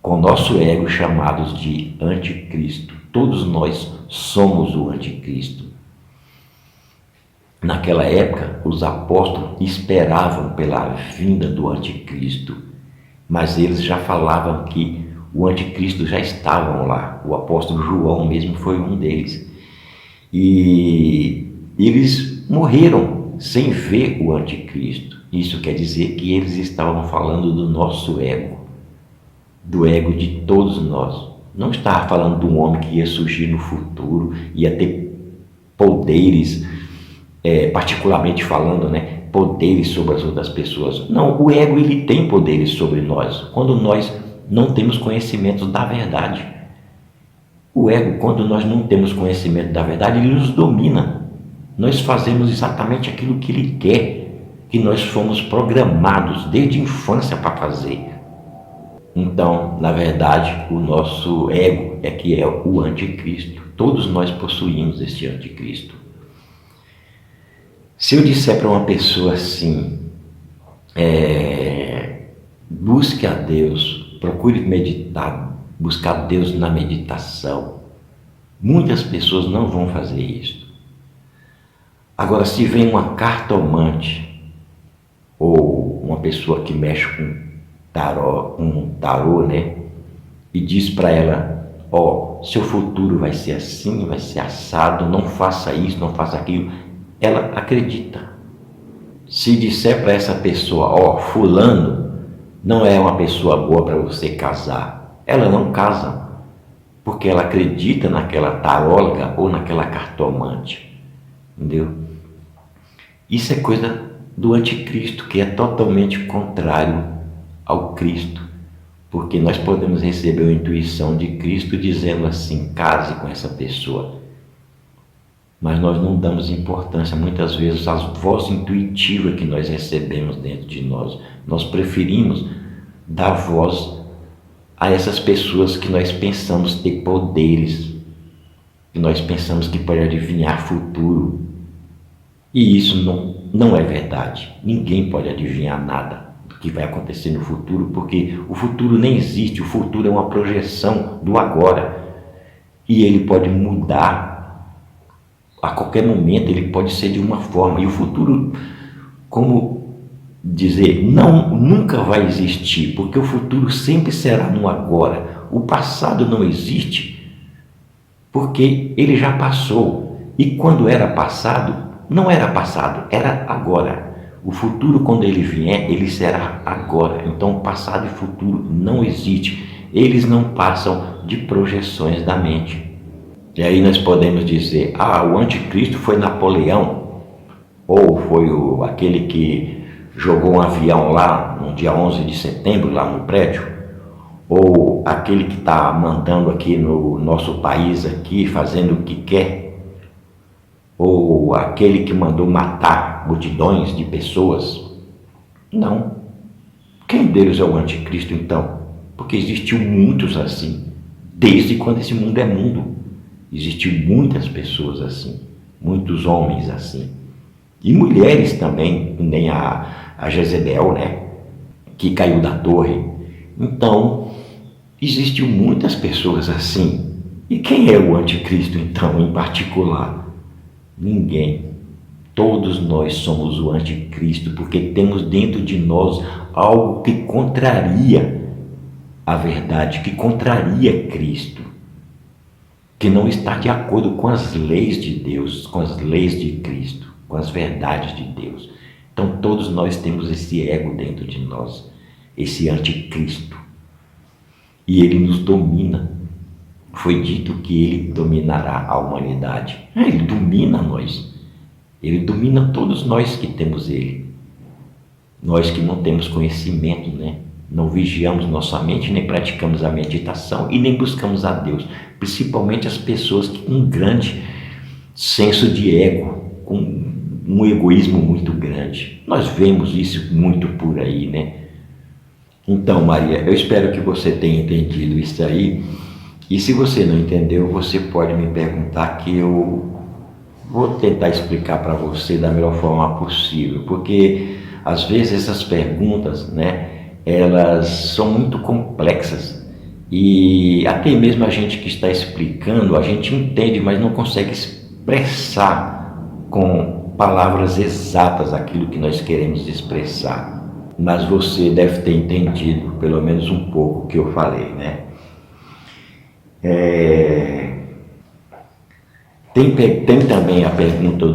[SPEAKER 1] com nosso ego, chamados de anticristo. Todos nós somos o anticristo. Naquela época, os apóstolos esperavam pela vinda do anticristo, mas eles já falavam que o anticristo já estava lá. O apóstolo João mesmo foi um deles. E eles morreram sem ver o anticristo. Isso quer dizer que eles estavam falando do nosso ego, do ego de todos nós. Não estava falando de um homem que ia surgir no futuro, ia ter poderes, particularmente falando, né, poderes sobre as outras pessoas. Não, o ego ele tem poderes sobre nós, quando nós não temos conhecimento da verdade. O ego, quando nós não temos conhecimento da verdade, ele nos domina. Nós fazemos exatamente aquilo que ele quer, que nós fomos programados desde a infância para fazer. Então, na verdade, o nosso ego é que é o anticristo. Todos nós possuímos esse anticristo. Se eu disser para uma pessoa assim, busque a Deus, procure meditar, buscar Deus na meditação, muitas pessoas não vão fazer isso. Agora, se vem uma cartomante ou uma pessoa que mexe com tarô, né, e diz para ela, seu futuro vai ser assim, vai ser assado, não faça isso, não faça aquilo, ela acredita. Se disser para essa pessoa, fulano não é uma pessoa boa para você casar, ela não casa, porque ela acredita naquela taróloga ou naquela cartomante. Entendeu? Isso é coisa do anticristo, que é totalmente contrário ao Cristo, porque nós podemos receber a intuição de Cristo dizendo assim, case com essa pessoa, mas nós não damos importância muitas vezes às vozes intuitivas que nós recebemos dentro de nós. Nós preferimos dar voz a essas pessoas que nós pensamos ter poderes, que nós pensamos que pode adivinhar futuro. E isso não é verdade. Ninguém pode adivinhar nada do que vai acontecer no futuro, porque o futuro nem existe. O futuro é uma projeção do agora. E ele pode mudar a qualquer momento, ele pode ser de uma forma. E o futuro, como dizer, nunca vai existir, porque o futuro sempre será no agora. O passado não existe, porque ele já passou. E quando era passado, não era passado, era agora. O futuro, quando ele vier, ele será agora. Então, passado e futuro não existe. Eles não passam de projeções da mente. E aí nós podemos dizer, o anticristo foi Napoleão, ou foi aquele que jogou um avião lá no dia 11 de setembro, lá no prédio, ou aquele que está mandando aqui no nosso país, aqui, fazendo o que quer, ou aquele que mandou matar multidões de pessoas. Não. Quem deles é o anticristo, então? Porque existiu muitos assim, desde quando esse mundo é mundo. Existiu muitas pessoas assim, muitos homens assim. E mulheres também, nem a Jezebel, né? Que caiu da torre. Então, existiu muitas pessoas assim. E quem é o anticristo, então, em particular? Ninguém. Todos nós somos o anticristo, porque temos dentro de nós algo que contraria a verdade, que contraria Cristo, que não está de acordo com as leis de Deus, com as leis de Cristo, com as verdades de Deus. Então todos nós temos esse ego dentro de nós, esse anticristo, e ele nos domina. Foi dito que ele dominará a humanidade. Ele domina nós, ele domina todos nós que temos ele. Nós que não temos conhecimento, né? Não vigiamos nossa mente, nem praticamos a meditação e nem buscamos a Deus. Principalmente as pessoas que com um grande senso de ego, com um egoísmo muito grande. Nós vemos isso muito por aí, né? Então, Maria, eu espero que você tenha entendido isso aí. E se você não entendeu, você pode me perguntar, que eu vou tentar explicar para você da melhor forma possível. Porque às vezes essas perguntas, né, elas são muito complexas, e até mesmo a gente que está explicando, a gente entende, mas não consegue expressar com palavras exatas aquilo que nós queremos expressar. Mas você deve ter entendido pelo menos um pouco o que eu falei, né? Tem também a pergunta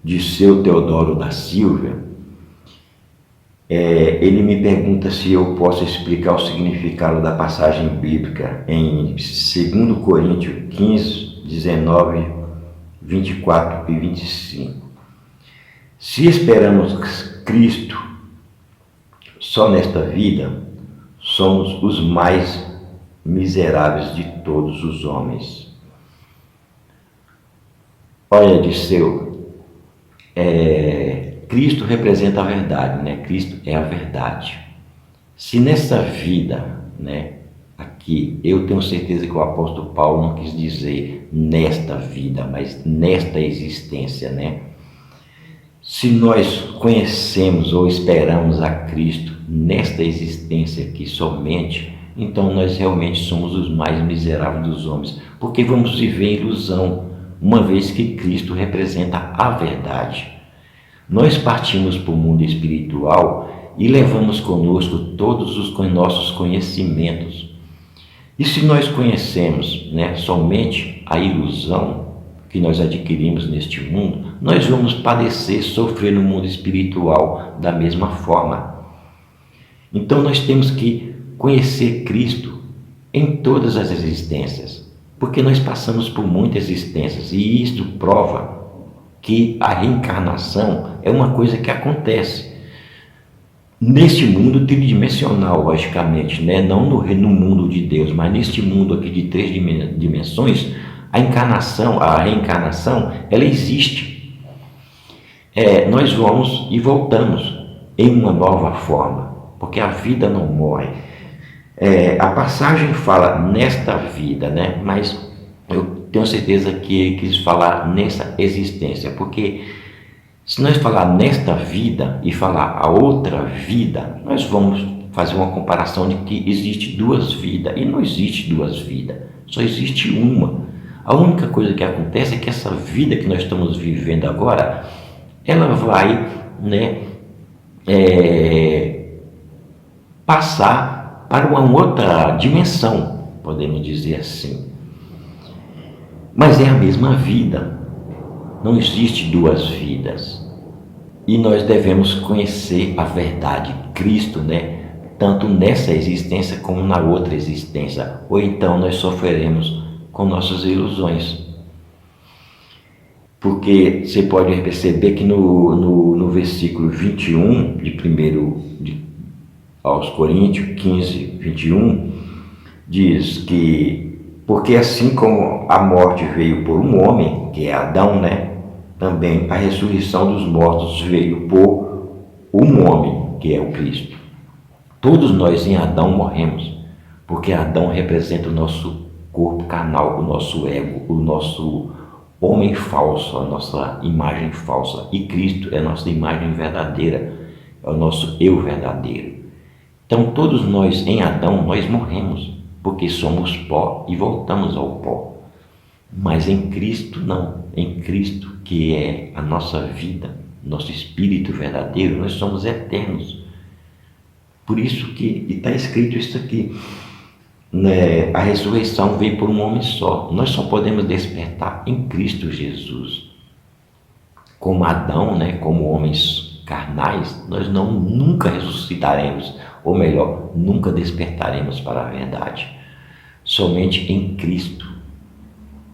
[SPEAKER 1] de seu Teodoro da Silva. Ele me pergunta se eu posso explicar o significado da passagem bíblica em 2 Coríntios 15, 19, 24 e 25. Se esperamos Cristo só nesta vida, somos os mais miseráveis de todos os homens. Olha, Disseu, Cristo representa a verdade, né? Cristo é a verdade. Se nessa vida, né, aqui, eu tenho certeza que o apóstolo Paulo não quis dizer nesta vida, mas nesta existência, né? Se nós conhecemos ou esperamos a Cristo nesta existência aqui somente, então nós realmente somos os mais miseráveis dos homens, porque vamos viver em ilusão, uma vez que Cristo representa a verdade. Nós partimos para o mundo espiritual e levamos conosco todos os nossos conhecimentos. E se nós conhecemos, né, somente a ilusão que nós adquirimos neste mundo, nós vamos padecer, sofrer no mundo espiritual da mesma forma. Então nós temos que conhecer Cristo em todas as existências, porque nós passamos por muitas existências, e isto prova que a reencarnação é uma coisa que acontece neste mundo tridimensional, logicamente, né? Não no mundo de Deus, mas neste mundo aqui de 3 dimensões, a reencarnação, ela existe. Nós vamos e voltamos em uma nova forma, porque a vida não morre. A passagem fala nesta vida, né? Mas eu tenho certeza que ele quis falar nessa existência, porque se nós falar nesta vida e falar a outra vida, nós vamos fazer uma comparação de que existe 2 vidas, e não existe 2 vidas, só existe uma. A única coisa que acontece é que essa vida que nós estamos vivendo agora, ela vai, né, passar para uma outra dimensão, podemos dizer assim. Mas é a mesma vida. Não existe duas vidas. E nós devemos conhecer a verdade, Cristo, né? Tanto nessa existência como na outra existência. Ou então nós sofreremos com nossas ilusões. Porque você pode perceber que no versículo 21 de 1 aos Coríntios 15, 21, diz que, porque assim como a morte veio por um homem, que é Adão, né? Também a ressurreição dos mortos veio por um homem, que é o Cristo. Todos nós em Adão morremos, porque Adão representa o nosso corpo carnal, o nosso ego, o nosso homem falso, a nossa imagem falsa. E Cristo é a nossa imagem verdadeira, é o nosso eu verdadeiro. Então todos nós em Adão, nós morremos, porque somos pó e voltamos ao pó. Mas em Cristo não, em Cristo que é a nossa vida, nosso espírito verdadeiro, nós somos eternos. Por isso que está escrito isso aqui, né? A ressurreição veio por um homem só. Nós só podemos despertar em Cristo Jesus. Como Adão, né? Como homens carnais, nós nunca ressuscitaremos, ou melhor, nunca despertaremos para a verdade. Somente em Cristo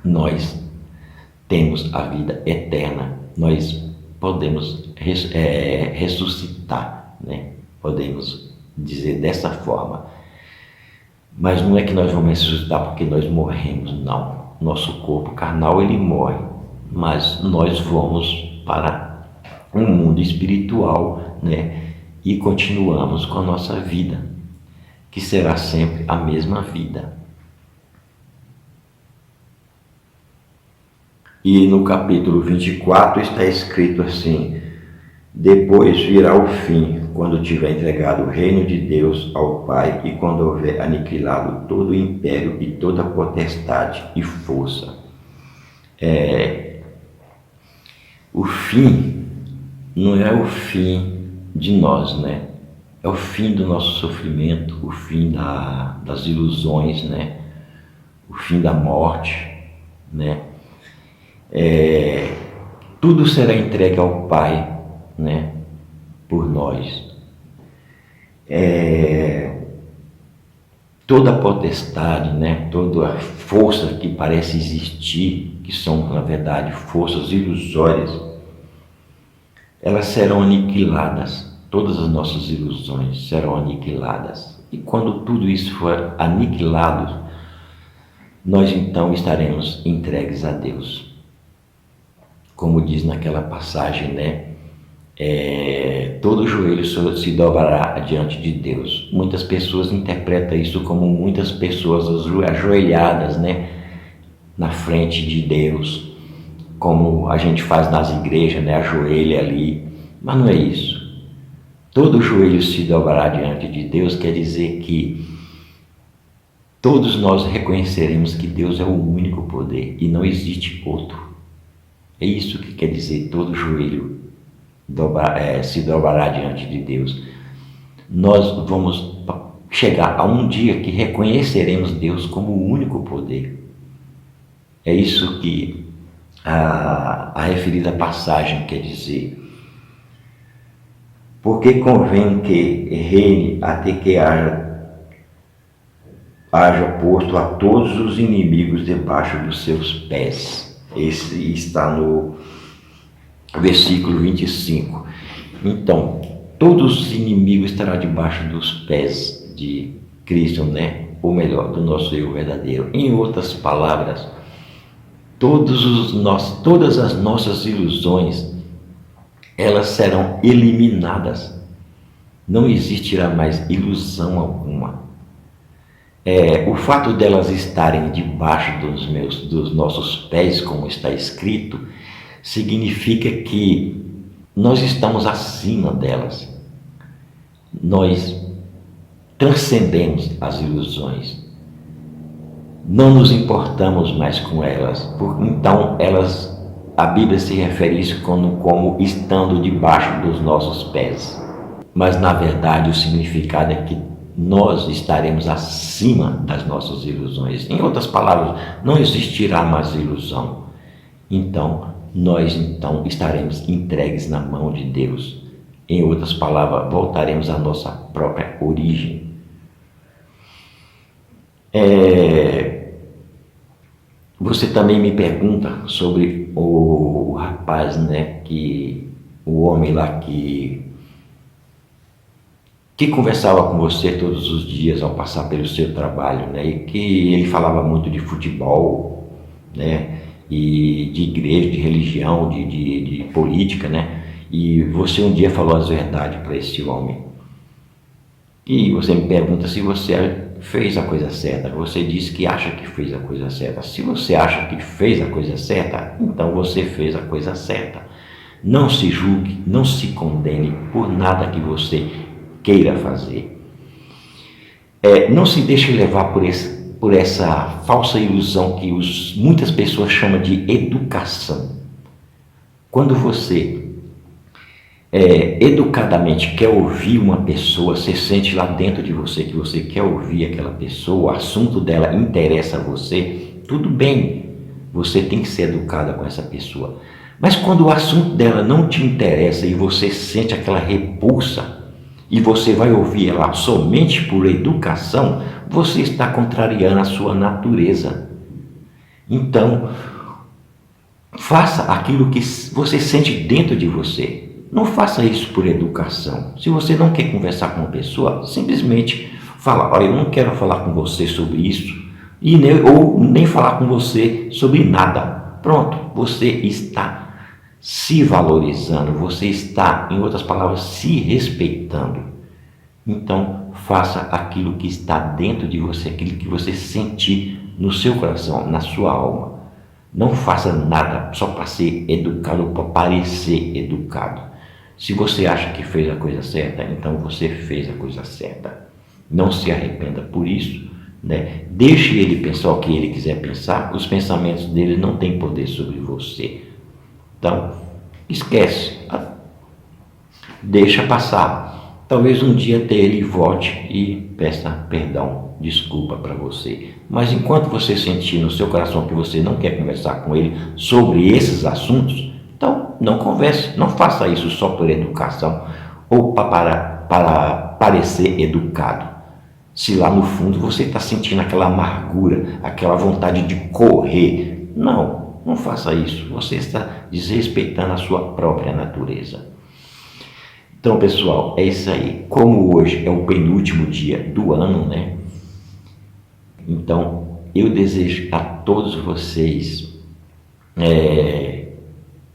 [SPEAKER 1] nós temos a vida eterna, nós podemos ressuscitar, né? Podemos dizer dessa forma. Mas não é que nós vamos ressuscitar porque nós morremos, não. Nosso corpo carnal ele morre, mas nós vamos para um mundo espiritual, né? E continuamos com a nossa vida, que será sempre a mesma vida. E no capítulo 24 está escrito assim: depois virá o fim, quando tiver entregado o reino de Deus ao Pai e quando houver aniquilado todo o império e toda potestade e força. O fim não é o fim de nós, né? É o fim do nosso sofrimento, o fim das ilusões, né? O fim da morte, né? Tudo será entregue ao Pai, né? Por nós. Toda a potestade, né? Toda a força que parece existir, que são na verdade forças ilusórias, elas serão aniquiladas. Todas as nossas ilusões serão aniquiladas. E quando tudo isso for aniquilado, nós então estaremos entregues a Deus. Como diz naquela passagem, né? Todo joelho se dobrará diante de Deus. Muitas pessoas interpretam isso como muitas pessoas ajoelhadas, né? Na frente de Deus, como a gente faz nas igrejas, né? Ajoelha ali. Mas não é isso. Todo joelho se dobrará diante de Deus quer dizer que todos nós reconheceremos que Deus é o único poder e não existe outro. É isso que quer dizer todo joelho se dobrará diante de Deus. Nós vamos chegar a um dia que reconheceremos Deus como o único poder. É isso que a referida passagem quer dizer. Porque convém que reine até que haja posto a todos os inimigos debaixo dos seus pés. Esse está no versículo 25. Então, todos os inimigos estarão debaixo dos pés de Cristo, né? Ou melhor, do nosso eu verdadeiro. Em outras palavras, todas as nossas ilusões, elas serão eliminadas. Não existirá mais ilusão alguma. O fato delas estarem debaixo dos nossos pés, como está escrito, significa que nós estamos acima delas. Nós transcendemos as ilusões. Não nos importamos mais com elas. Então, a Bíblia se refere a isso como estando debaixo dos nossos pés. Mas, na verdade, o significado é que nós estaremos acima das nossas ilusões. Em outras palavras, não existirá mais ilusão. Então, nós estaremos entregues na mão de Deus. Em outras palavras, voltaremos à nossa própria origem. Você também me pergunta sobre o rapaz, né, o homem lá que conversava com você todos os dias ao passar pelo seu trabalho, né, e que ele falava muito de futebol, né, e de igreja, de religião, de política, né, e você um dia falou as verdades para esse homem. E você me pergunta se você fez a coisa certa. Você disse que acha que fez a coisa certa. Se você acha que fez a coisa certa, então você fez a coisa certa. Não se julgue, não se condene por nada que você queira fazer. Não se deixe levar por essa falsa ilusão que muitas pessoas chamam de educação. Quando você educadamente quer ouvir uma pessoa, você sente lá dentro de você que você quer ouvir aquela pessoa, o assunto dela interessa a você, tudo bem, você tem que ser educada com essa pessoa. Mas quando o assunto dela não te interessa e você sente aquela repulsa e você vai ouvir ela somente por educação, você está contrariando a sua natureza. Então, faça aquilo que você sente dentro de você. Não faça isso por educação. Se você não quer conversar com uma pessoa, simplesmente fala: olha, eu não quero falar com você sobre isso, ou nem falar com você sobre nada. Pronto, você está se valorizando, você está, em outras palavras, se respeitando. Então, faça aquilo que está dentro de você, aquilo que você sentir no seu coração, na sua alma. Não faça nada só para ser educado ou para parecer educado. Se você acha que fez a coisa certa, então você fez a coisa certa. Não se arrependa por isso, né? Deixe ele pensar o que ele quiser pensar, os pensamentos dele não têm poder sobre você. Então, esquece, deixa passar. Talvez um dia até ele volte e peça perdão, desculpa para você. Mas enquanto você sentir no seu coração que você não quer conversar com ele sobre esses assuntos, então não converse, não faça isso só por educação ou para parecer educado. Se lá no fundo você está sentindo aquela amargura, aquela vontade de correr, não faça isso. Você está desrespeitando a sua própria natureza. Então, pessoal, é isso aí. Como hoje é o penúltimo dia do ano, né? Então, eu desejo a todos vocês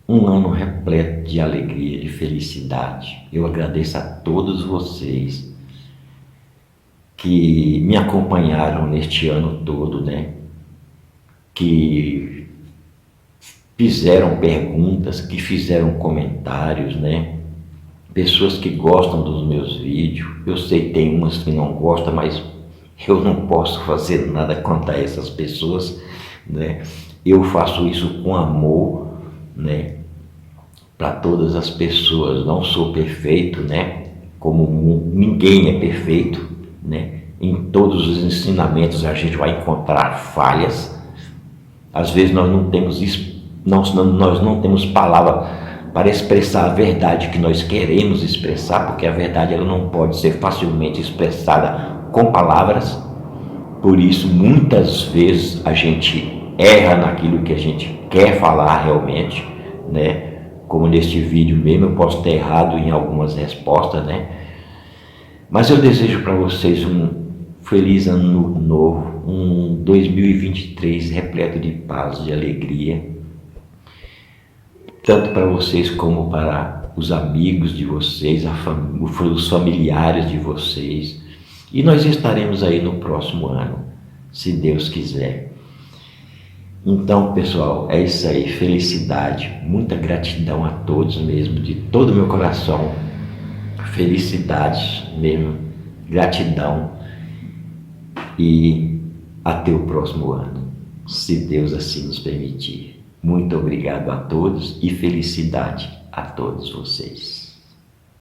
[SPEAKER 1] um ano repleto de alegria, de felicidade. Eu agradeço a todos vocês que me acompanharam neste ano todo, né? Que fizeram perguntas, que fizeram comentários, né? Pessoas que gostam dos meus vídeos. Eu sei que tem umas que não gostam, mas eu não posso fazer nada contra essas pessoas, né? Eu faço isso com amor, né? Para todas as pessoas. Não sou perfeito, né? Como ninguém é perfeito, né? Em todos os ensinamentos a gente vai encontrar falhas. Às vezes nós não temos palavra para expressar a verdade que nós queremos expressar, porque a verdade ela não pode ser facilmente expressada com palavras. Por isso, muitas vezes a gente erra naquilo que a gente quer falar realmente, né? Como neste vídeo mesmo, eu posso ter errado em algumas respostas, né? Mas eu desejo para vocês um feliz ano novo, um 2023 repleto de paz, de alegria, tanto para vocês como para os amigos de vocês, os familiares de vocês. E nós estaremos aí no próximo ano, se Deus quiser. Então, pessoal, é isso aí. Felicidade, muita gratidão a todos mesmo, de todo o meu coração. Felicidade mesmo, gratidão. E até o próximo ano, se Deus assim nos permitir. Muito obrigado a todos e felicidade a todos vocês.